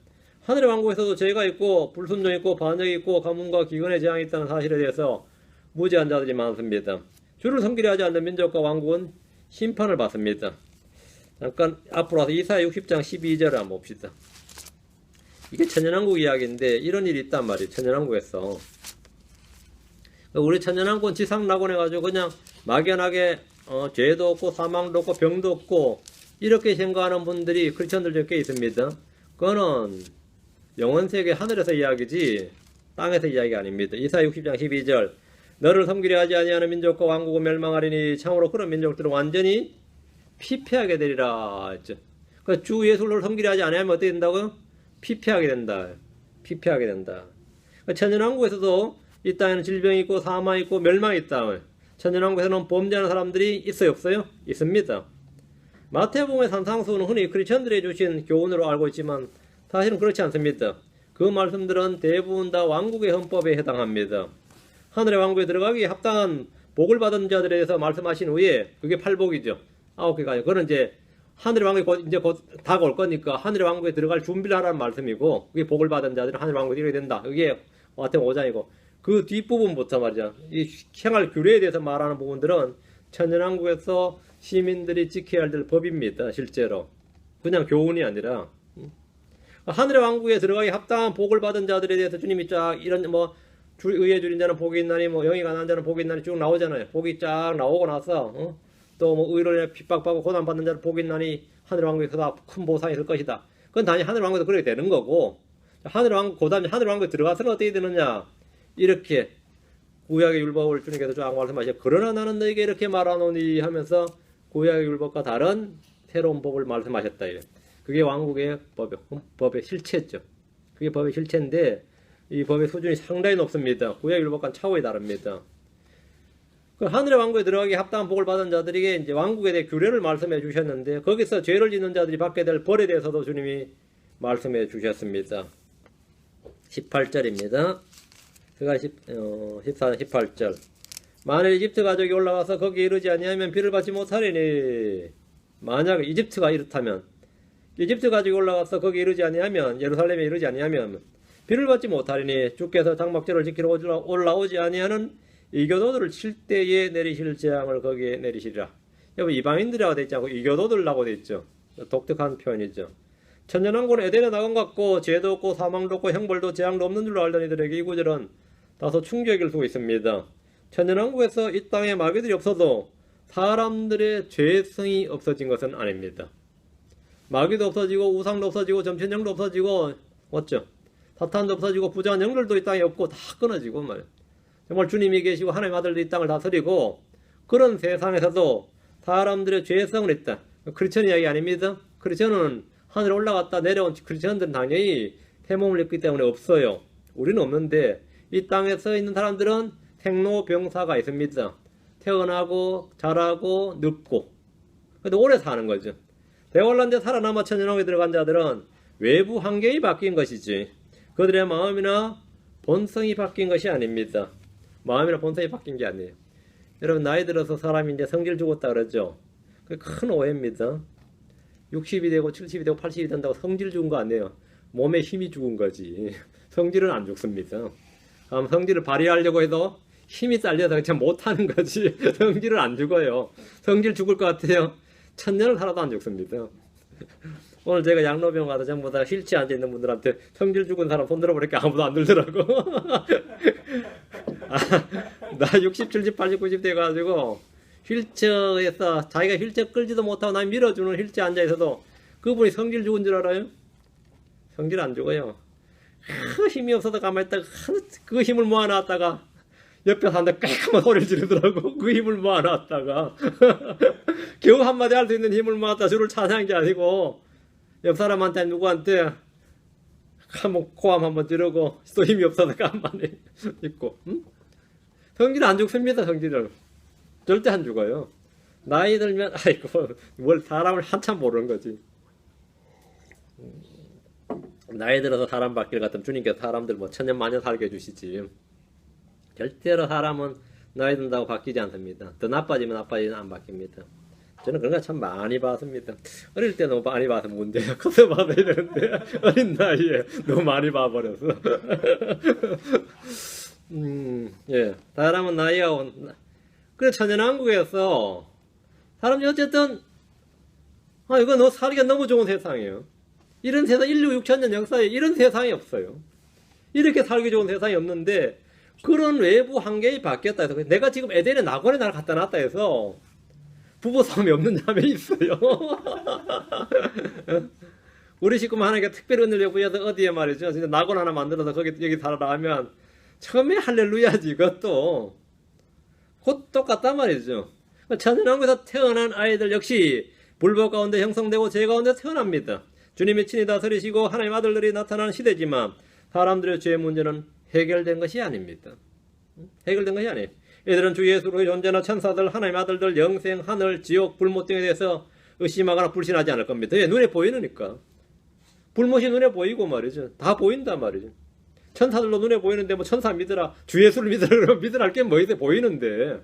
하늘의 왕국에서도 죄가 있고 불순종이 있고 반역이 있고 가뭄과 기근의 재앙이 있다는 사실에 대해서 무지한 자들이 많습니다. 주를 섬기려 하지 않는 민족과 왕국은 심판을 받습니다. 잠깐 앞으로 와서 이사야 60장 12절을 한번 봅시다. 이게 천년왕국 이야기인데 이런 일이 있단 말이에요. 천년왕국에서 우리 천년왕국은 지상낙원 해가지고 그냥 막연하게 죄도 없고 사망도 없고 병도 없고 이렇게 생각하는 분들이 크리스천들 중에 꽤 있습니다. 그거는 영원세계 하늘에서 이야기지 땅에서 이야기가 아닙니다. 이사야 60장 12절 너를 섬기려 하지 아니하는 민족과 왕국은 멸망하리니 참으로 그런 민족들은 완전히 피폐하게 되리라 했죠. 그러니까 주 예수를 섬기려 하지 아니하면 어떻게 된다고요? 피폐하게 된다. 피폐하게 된다. 그러니까 천년왕국에서도 이 땅에는 질병이 있고 사망이 있고 멸망이 있다. 천년왕국에서는 범죄하는 사람들이 있어요 없어요? 있습니다. 마태복음의 산상수훈은 흔히 크리스천들이 주신 교훈으로 알고 있지만 사실은 그렇지 않습니다. 그 말씀들은 대부분 다 왕국의 헌법에 해당합니다. 하늘의 왕국에 들어가기에 합당한 복을 받은 자들에 대해서 말씀하신 후에 그게 8복이죠. 9개가 아니고 그건 이제 하늘의 왕국에 이제 곧 다가올 거니까 하늘의 왕국에 들어갈 준비를 하라는 말씀이고 그게 복을 받은 자들은 하늘의 왕국에 이르게 된다. 그게 마태복음 5장이고 그 뒷부분부터 말이죠. 이 생활 규례에 대해서 말하는 부분들은 천년왕국에서 시민들이 지켜야 할 법입니다. 실제로. 그냥 교훈이 아니라 하늘의 왕국에 들어가기 합당한 복을 받은 자들에 대해서 주님이 쫙 이런 뭐 의에 줄인 자는 복이 있나니 뭐 영이 가난한 자는 복이 있나니 쭉 나오잖아요. 복이 쫙 나오고 나서 또 뭐 의로 인해 핍박받고 고난받는 자는 복이 있나니 하늘의 왕국에서 다 큰 보상이 있을 것이다. 그건 단지 하늘의 왕국에서 그렇게 되는 거고 하늘의 왕국, 그 다음에 하늘의 왕국에 들어가서는 어떻게 되느냐? 이렇게 구약의 율법을 주님께서 쫙 말씀하시죠. 그러나 나는 너에게 이렇게 말하노니 하면서 구약의 율법과 다른 새로운 법을 말씀하셨다. 그게 왕국의 법의 실체죠. 그게 법의 실체인데 이 법의 수준이 상당히 높습니다. 구약의 율법과는 차원이 다릅니다. 그 하늘의 왕국에 들어가기 합당한 복을 받은 자들에게 이제 왕국에 대해 규례를 말씀해 주셨는데 거기서 죄를 짓는 자들이 받게 될 벌에 대해서도 주님이 말씀해 주셨습니다. 18절입니다. 그가 14, 18절. 만일 이집트 가족이 올라가서 거기에 이르지 아니하면 비를 받지 못하리니. 만약 이집트가 이렇다면 이집트 가족이 올라가서 거기에 이르지 아니하면 예루살렘에 이르지 아니하면 비를 받지 못하리니 주께서 장막절을 지키러 올라오지 아니하는 이교도들을 칠 때에 내리실 재앙을 거기에 내리시리라. 여러분 이방인들이라고 되어 있지 않고 이교도들이라고 되어 있죠. 독특한 표현이죠. 천년왕국은 에덴에 나간 것 같고 죄도 없고 사망도 없고 형벌도 재앙도 없는 줄로 알던 이들에게 이 구절은 다소 충격일 수 있습니다. 천년왕국에서 이 땅에 마귀들이 없어도 사람들의 죄성이 없어진 것은 아닙니다. 마귀도 없어지고 우상도 없어지고 점천령도 없어지고 맞죠? 사탄도 없어지고 부정한 영들도 이 땅에 없고 다 끊어지고 말이에요. 정말 주님이 계시고 하나님의 아들도 이 땅을 다스리고 그런 세상에서도 사람들의 죄성은 있다. 크리스천 이야기 아닙니다. 크리스천은 하늘에 올라갔다 내려온 크리스천들은 당연히 새 몸을 입기 때문에 없어요. 우리는 없는데 이 땅에 서 있는 사람들은 생로병사가 있습니다. 태어나고 자라고 늙고 근데 오래 사는 거죠. 대환란때 살아남아 천년왕국에 들어간 자들은 외부 환경이 바뀐 것이지 그들의 마음이나 본성이 바뀐 것이 아닙니다. 마음이나 본성이 바뀐 게 아니에요. 여러분 나이 들어서 사람이 이제 성질 죽었다 그러죠. 그게 큰 오해입니다. 60이 되고 70이 되고 80이 된다고 성질 죽은 거 아니에요. 몸에 힘이 죽은 거지. 성질은 안 죽습니다. 성질을 발휘하려고 해도 힘이 딸려서 그냥 못하는 거지. 성질은 안 죽어요. 성질 죽을 것 같아요. 1000년을 살아도 안 죽습니다. 오늘 제가 양로병 가서 전부 다 휠체어 앉아있는 분들한테 성질 죽은 사람 손 들어보니까 아무도 안 들더라고. 나 60, 70, 80, 90 돼가지고 휠체어에서 자기가 휠체어 끌지도 못하고 날 밀어주는 휠체어 앉아있어도 그분이 성질 죽은 줄 알아요? 성질 안 죽어요. 힘이 없어서 가만히 있다가 그 힘을 모아놨다가 옆에 사람들 깔끔한 소리를 지르더라고. 그 힘을 모아놨다가 겨우 한마디 할 수 있는 힘을 모았다 주를 찬양한 게 아니고 옆 사람한테 누구한테 한번 고함 한번 지르고 또 힘이 없어서 가만히 있고 성질 안 죽습니다. 성질을 절대 안 죽어요. 나이 들면 아이고 뭘 사람을 한참 모르는 거지. 나이 들어서 사람 바뀔 것 같으면 주님께서 사람들 뭐 천년 만년 살게 해주시지. 절대로 사람은 나이 든다고 바뀌지 않습니다. 더 나빠지면 안 바뀝니다. 저는 그런 거 참 많이 봤습니다. 어릴 때 너무 많이 봐서 문제야. 커서 봐야 되는데 어린 나이에 너무 많이 봐버려서. 예, 사람은 나이가 그래 천연왕국에서 사람들이 어쨌든 이거 너 살기가 너무 좋은 세상이에요. 이런 세상 1억 6천년 역사에 이런 세상이 없어요. 이렇게 살기 좋은 세상이 없는데 그런 외부 환경이 바뀌었다 해서 내가 지금 에덴의 낙원에 나를 갖다 놨다 해서 부부싸움이 없는 자매 있어요. 우리 식구만 하나님께 특별히 은혜를 부여서 어디에 말이죠. 진짜 낙원 하나 만들어서 여기 살아라 하면 처음에 할렐루야지 이것도 곧 똑같단 말이죠. 천연왕국에서 태어난 아이들 역시 불법 가운데 형성되고 죄 가운데 태어납니다. 주님이 친히 다스리시고 하나님 아들들이 나타나는 시대지만 사람들의 죄 문제는 해결된 것이 아닙니다. 해결된 것이 아니에요. 이들은 주 예수로 존재나 천사들, 하나님 아들들, 영생, 하늘, 지옥, 불못 등에 대해서 의심하거나 불신하지 않을 겁니다. 왜? 눈에 보이니까. 불못이 눈에 보이고 말이죠. 다 보인단 말이죠. 천사들도 눈에 보이는데 뭐 천사 믿으라, 주 예수를 믿으라 그러면 믿으라 할 게 뭐 있어 보이는데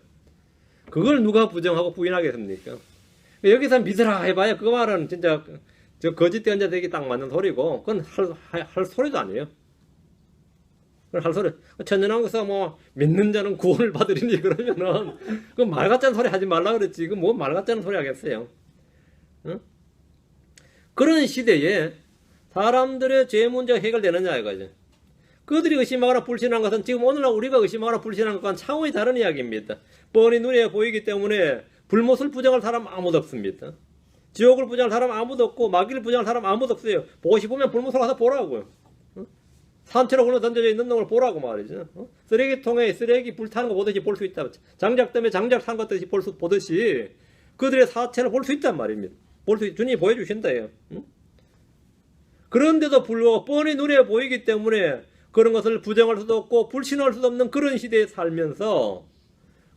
그걸 누가 부정하고 부인하겠습니까? 여기서 믿으라 해봐야 그 말은 진짜 저 거짓 대언자 되기 딱 맞는 소리고 그건 할 소리도 아니에요. 할 소리. 천연왕국에서 뭐 믿는 자는 구원을 받으리니 그러면은 그 말 같자는 소리 하지 말라 그랬지. 그 뭐 말 같자는 소리 하겠어요. 응? 그런 시대에 사람들의 죄 문제가 해결되느냐 이거죠. 그들이 의심하거나 불신한 것은 지금 오늘날 우리가 의심하거나 불신한 것과는 차원이 다른 이야기입니다. 뻔히 눈에 보이기 때문에 불못을 부정할 사람 아무도 없습니다. 지옥을 부정할 사람 아무도 없고 마귀를 부정할 사람 아무도 없어요. 보고 싶으면 불못을 가서 보라고요. 산채로 굴러 던져져 있는 놈을 보라고 말이죠. 쓰레기통에 쓰레기 불타는 거 보듯이 볼 수 있다. 장작 때문에 장작 산 것 보듯이 그들의 사체를 볼 수 있단 말입니다. 주님이 보여주신다요. 그런데도 불구하고 뻔히 눈에 보이기 때문에 그런 것을 부정할 수도 없고 불신할 수도 없는 그런 시대에 살면서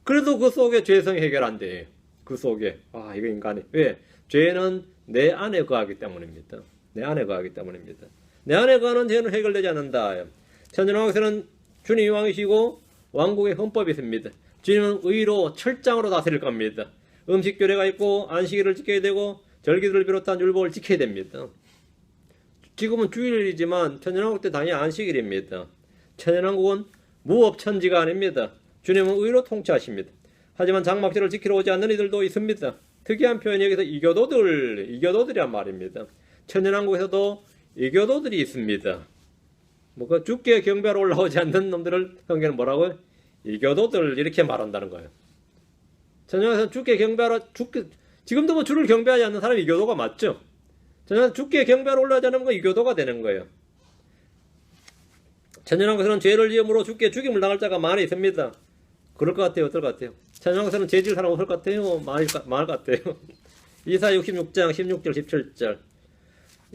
그래도 그 속에 죄성이 해결 안 돼. 그 속에. 이거 인간이. 왜? 죄는 내 안에 거하기 때문입니다. 내 안에 거하기 때문입니다. 내 안에 거하는 죄는 해결되지 않는다. 천년왕국에서는 주님이 왕이시고 왕국의 헌법이 있습니다. 주님은 의로 철장으로 다스릴 겁니다. 음식 규례가 있고 안식일을 지켜야 되고 절기들을 비롯한 율법을 지켜야 됩니다. 지금은 주일이지만 천년왕국 때 당연히 안식일입니다. 천년왕국은 무업천지가 아닙니다. 주님은 의로 통치하십니다. 하지만 장막절을 지키러 오지 않는 이들도 있습니다. 특이한 표현이 여기서 이교도들이란 말입니다. 천년왕국에서도 이교도들이 있습니다. 그 주께 경배하러 올라오지 않는 놈들을 성경은 뭐라고요? 이교도들 이렇게 말한다는 거예요. 천년왕국에서 주께 경배하러 지금도 뭐 주를 경배하지 않는 사람이 이교도가 맞죠? 천년왕국 주께 경배하러 올라오지 않는 건 이교도가 되는 거예요. 천년왕국에서는 죄를 지음으로 주께 죽임을 당할 자가 많이 있습니다. 그럴 것 같아요? 어떨 것 같아요? 천년왕국에서는 죄질 사람 없을 것 같아요? 많을 것 같아요? 이사 66장 16절 17절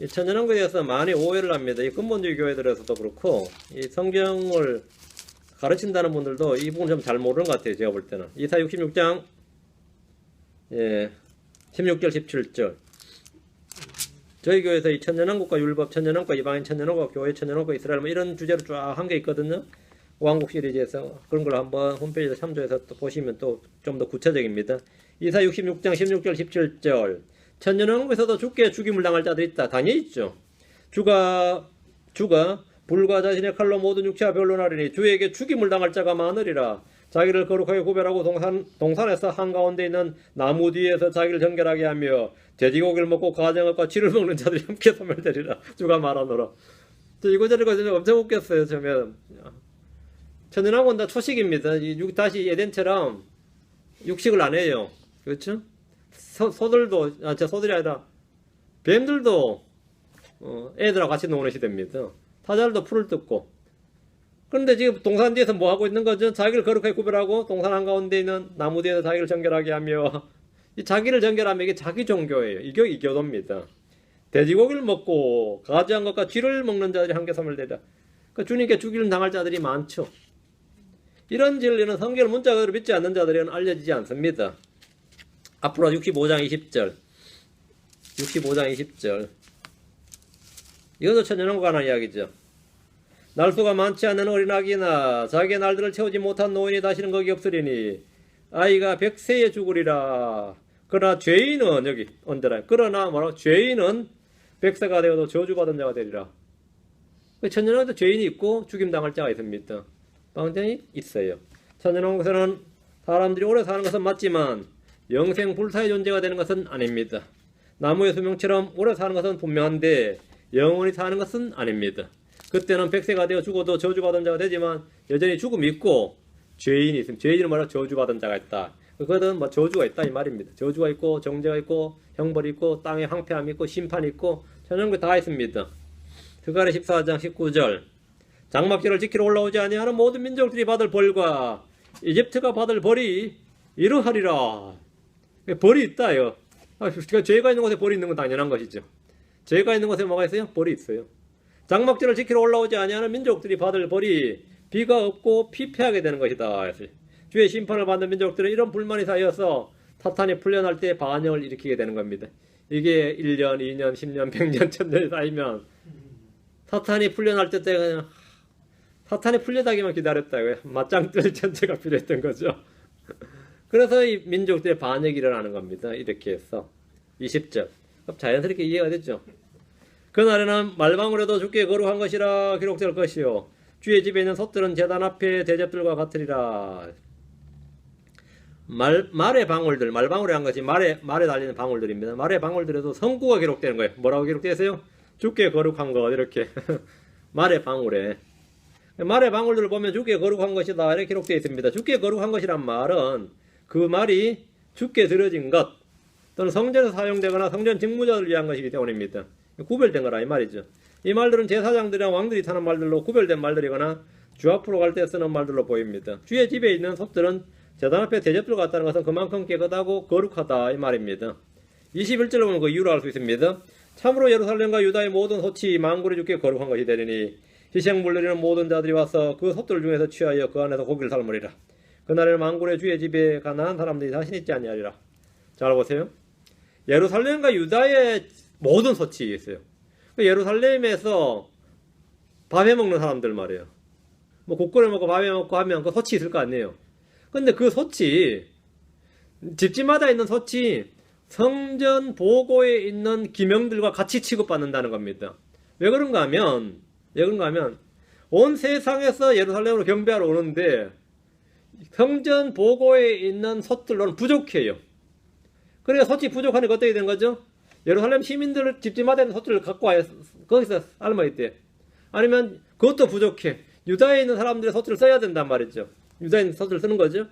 천년왕국에 대해서 많이 오해를 합니다. 이 근본주의 교회들에서도 그렇고 이 성경을 가르친다는 분들도 이 부분 좀 잘 모르는 것 같아요. 제가 볼 때는 이사 66장 16절 17절 저희 교회에서 이 천년왕국과 율법, 천년왕국과 이방인, 천년왕국과 교회, 천년왕국과 이스라엘 뭐 이런 주제로 쫙 한 게 있거든요. 왕국 시리즈에서 그런 걸 한번 홈페이지에 참조해서 또 보시면 또 좀 더 구체적입니다. 이사 66장 16절 17절 천년왕국에서도 주께 죽임을 당할 자들이 있다. 당연히 있죠. 주가 불과 자신의 칼로 모든 육체와 변론하리니 주에게 죽임을 당할 자가 많으리라. 자기를 거룩하게 구별하고 동산에서 한가운데 있는 나무 뒤에서 자기를 정결하게 하며 돼지고기를 먹고 가정업과 쥐를 먹는 자들이 함께 소멸되리라. 주가 말하노라. 이 구절을 엄청 웃겼어요. 처음에 천년왕국은 다 초식입니다. 다시 에덴처럼 육식을 안 해요. 그렇죠? 소들도 소들이 아니라 뱀들도 애들하고 같이 노는 시대입니다. 타자들도 풀을 뜯고. 그런데 지금 동산 뒤에서 뭐 하고 있는 거죠? 자기를 거룩하게 구별하고 동산 한가운데 있는 나무 뒤에서 자기를 정결하게 하며 이 자기를 정결하면 이게 자기 종교예요. 이게 이교도입니다. 돼지고기를 먹고 가지한 것과 쥐를 먹는 자들이 함께 소멸되리라. 그러니까 주님께 죽이를 당할 자들이 많죠. 이런 진리는 성경을 문자 그대로 믿지 않는 자들에게는 알려지지 않습니다. 앞으로 65장 20절 이것도 천년왕국에 관한 이야기죠. 날수가 많지 않은 어린아기나 자기의 날들을 채우지 못한 노인이 다시는 거기 없으리니 아이가 100세에 죽으리라. 그러나 죄인은 여기 언제라 그러나 뭐라고 죄인은 100세가 되어도 저주받은 자가 되리라. 천년왕국에도 죄인이 있고 죽임당할 자가 있습니다. 방전이 있어요. 천년왕국에서는 사람들이 오래 사는 것은 맞지만 영생 불사의 존재가 되는 것은 아닙니다. 나무의 수명처럼 오래 사는 것은 분명한데 영원히 사는 것은 아닙니다. 그때는 100세가 되어 죽어도 저주받은 자가 되지만 여전히 죽음이 있고 죄인이 있습니다. 죄인은 뭐라 저주받은 자가 있다. 그거는 뭐 저주가 있다 이 말입니다. 저주가 있고 정죄가 있고 형벌이 있고 땅의 황폐함이 있고 심판이 있고 천연국 다 있습니다. 스가랴 14장 19절 장막절을 지키러 올라오지 아니하는 모든 민족들이 받을 벌과 이집트가 받을 벌이 이러하리라. 벌이 있다요. 죄가 있는 곳에 벌이 있는 건 당연한 것이죠. 죄가 있는 곳에 뭐가 있어요? 벌이 있어요. 장막절을 지키러 올라오지 아니하는 민족들이 받을 벌이 비가 없고 피폐하게 되는 것이다. 주의 심판을 받는 민족들은 이런 불만이 쌓여서 사탄이 풀려날 때 반역을 일으키게 되는 겁니다. 이게 1년, 2년, 10년, 100년, 1000년이 쌓이면 사탄이 풀려날 때 그냥 사탄이 풀려나기만 기다렸다고요. 맞짱 뜰 전체가 필요했던 거죠. 그래서 이 민족들의 반역이 일어나는 겁니다. 이렇게 해서 20절 자연스럽게 이해가 됐죠. 그날에는 말방울에도 주께 거룩한 것이라 기록될 것이요 주의 집에 있는 솥들은 제단 앞에 대접들과 같으리라. 말의 방울들, 말방울에 한 것이 말에 달리는 방울들입니다. 말의 방울들에도 성구가 기록되는 거예요. 뭐라고 기록되어 있어요? 주께 거룩한 것 이렇게 말의 방울에 말의 방울들을 보면 주께 거룩한 것이다 이렇게 기록되어 있습니다. 주께 거룩한 것이란 말은 그 말이 주께 드려진 것 또는 성전에서 사용되거나 성전 직무자들을 위한 것이기 때문입니다. 구별된 거라 이 말이죠. 이 말들은 제사장들이랑 왕들이 타는 말들로 구별된 말들이거나 주 앞으로 갈 때 쓰는 말들로 보입니다. 주의 집에 있는 솥들은 제단 앞에 대접들 같다는 것은 그만큼 깨끗하고 거룩하다 이 말입니다. 21절로 보면 그 이유를 알 수 있습니다. 참으로 예루살렘과 유다의 모든 솥이 만군의 주께 거룩한 것이 되리니 희생물 드리는 모든 자들이 와서 그 솥들 중에서 취하여 그 안에서 고기를 삶으리라. 그날에는 만군의 주의 집에 가난한 사람들이 자신 있지 아니하리라. 잘 보세요. 예루살렘과 유다의 모든 솥이 있어요. 예루살렘에서 밥해 먹는 사람들 말이에요. 뭐 국거리 먹고 밥해 먹고 하면 그 솥이 있을 거 아니에요. 근데 그 솥이 집집마다 있는 솥이 성전 보고에 있는 기명들과 같이 취급받는다는 겁니다. 왜 그런가 하면 온 세상에서 예루살렘으로 경배하러 오는데 성전 보고에 있는 솥들로는 부족해요. 그래서 솥이 부족하니까 어떻게 된 거죠? 예루살렘 시민들 집집마다 있는 솥들을 갖고 와야 거기서 삶아 있대. 아니면 그것도 부족해. 유다에 있는 사람들의 솥을 써야 된단 말이죠. 유다에 있는 솥을 쓰는 거죠.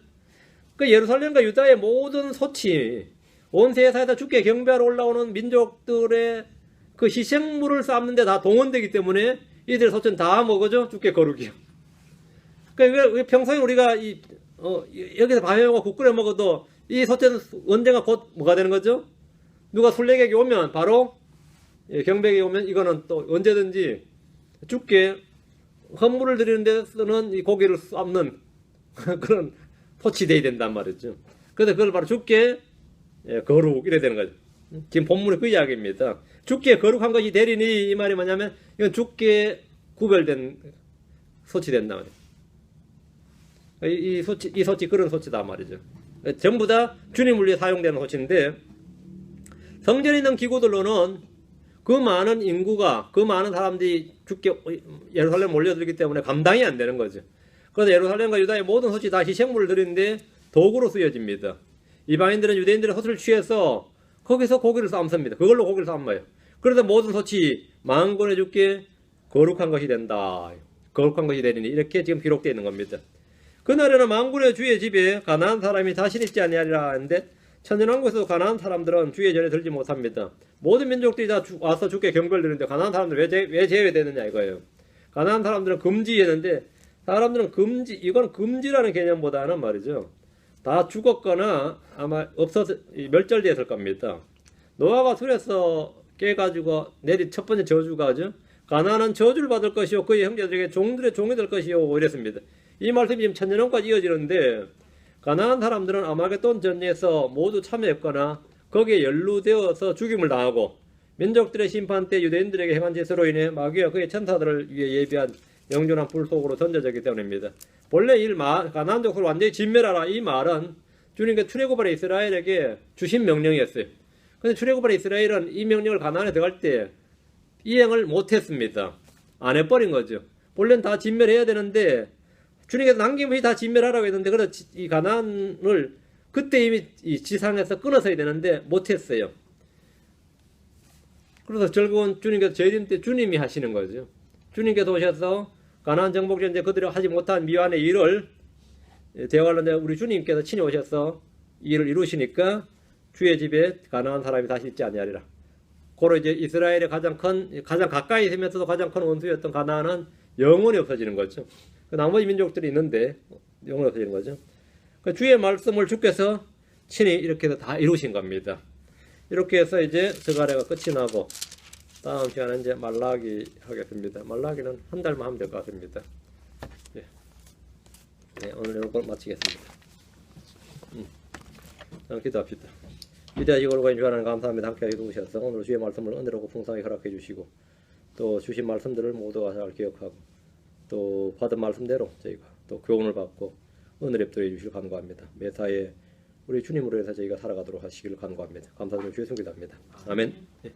그 예루살렘과 유다의 모든 솥이 온 세상에서 주께 경배하러 올라오는 민족들의 그 희생물을 쌓는데 다 동원되기 때문에 이들의 솥은 다 뭐죠? 주께 거룩이요. 그러니까 평소에 우리가 여기서 밥해 먹고 국 끓여 먹어도 이 솥은 언젠가 곧 뭐가 되는 거죠? 누가 술래객이 오면 바로 경배객이 오면 이거는 또 언제든지 주께 헌물을 드리는 데 쓰는 이 고기를 삶는 그런 솥이 돼야 된단 말이죠. 그래서 그걸 바로 주께 거룩 이래 되는 거죠. 지금 본문의 그 이야기입니다. 주께 거룩한 것이 되리니 이 말이 뭐냐면 이건 주께 구별된 솥이 된다 말이에요. 이 솥이 그런 솥이다 말이죠. 전부 다 주님을 위해 사용되는 솥인데 성전에 있는 기구들로는 그 많은 인구가 그 많은 사람들이 주께 예루살렘 몰려들기 때문에 감당이 안 되는 거죠. 그래서 예루살렘과 유다의 모든 솥이 다 희생물을 드리는데 도구로 쓰여집니다. 이방인들은 유대인들의 솥을 취해서 거기서 고기를 삶습니다. 그걸로 고기를 삶아요. 그래서 모든 솥이 만군의 주께 거룩한 것이 된다. 거룩한 것이 되리니 이렇게 지금 기록되어 있는 겁니다. 그날에는 만군의 주의 집에 가난한 사람이 자신 있지 아니하리라 하는데 천연왕국에서 가난한 사람들은 주의 전에 들지 못합니다. 모든 민족들이 다 와서 주께 경배를 드리는데 가난한 사람들은 왜 제외되느냐 이거예요. 가난한 사람들은 금지했는데 사람들은 이건 금지라는 개념보다는 말이죠. 다 죽었거나 아마 없어서 멸절되었을 겁니다. 노아가 술에서 깨가지고 내린 첫 번째 저주가 가나안은 저주를 받을 것이요 그의 형제들에게 종들의 종이 될 것이요 이랬습니다. 이 말씀이 지금 천년왕까지 이어지는데 가나안 사람들은 아마겟돈 전쟁에서 모두 참여했거나 거기에 연루되어서 죽임을 당하고 민족들의 심판 때 유대인들에게 행한 짓으로 인해 마귀와 그의 천사들을 위해 예비한 영존한 불 속으로 던져졌기 때문입니다. 본래 가나안 족속을 완전히 진멸하라 이 말은 주님께 출애굽하는 이스라엘에게 주신 명령이었어요. 그런데 출애굽하는 이스라엘은 이 명령을 가나안에 들어갈 때 이행을 못했습니다. 안 해버린 거죠. 본래는 다 진멸해야 되는데 주님께서 남김없이 다 진멸하라고 했는데 그래서 이 가나안을 그때 이미 이 지상에서 끊어서야 되는데 못했어요. 그래서 결국은 주님께서 재림 때 주님이 하시는 거죠. 주님께서 오셔서 가나안 정복전쟁 그들이 하지 못한 미완의 일을 대화를 우리 주님께서 친히 오셔서 이 일을 이루시니까 주의 집에 가나안 사람이 다시 있지 아니하리라. 고로 이제 이스라엘의 가장 가까이 있으면서도 가장 큰 원수였던 가나안은 영원히 없어지는 거죠. 나머지 민족들이 있는데 영원히 없어지는 거죠. 주의 말씀을 주께서 친히 이렇게 해서 다 이루신 겁니다. 이렇게 해서 이제 스가랴가 끝이 나고 다음 시간에 이제 말라기 하겠습니다. 말라기는 한 달만 하면 될 것 같습니다. 예. 네, 오늘 이걸 마치겠습니다. 기도합시다. 위대하시고 거룩하신 주 하나님 감사합니다. 함께 해주셔서 오늘 주의 말씀을 은혜롭고 풍성하게 허락해 주시고 또 주신 말씀들을 모두가 잘 기억하고 또 받은 말씀대로 저희가 또 교훈을 받고 은혜를 입도해 주시길 간구합니다. 매사에 우리 주님으로 해서 저희가 살아가도록 하시기를 간구합니다. 감사드리며 주의 손 기도합니다. 아멘. 예.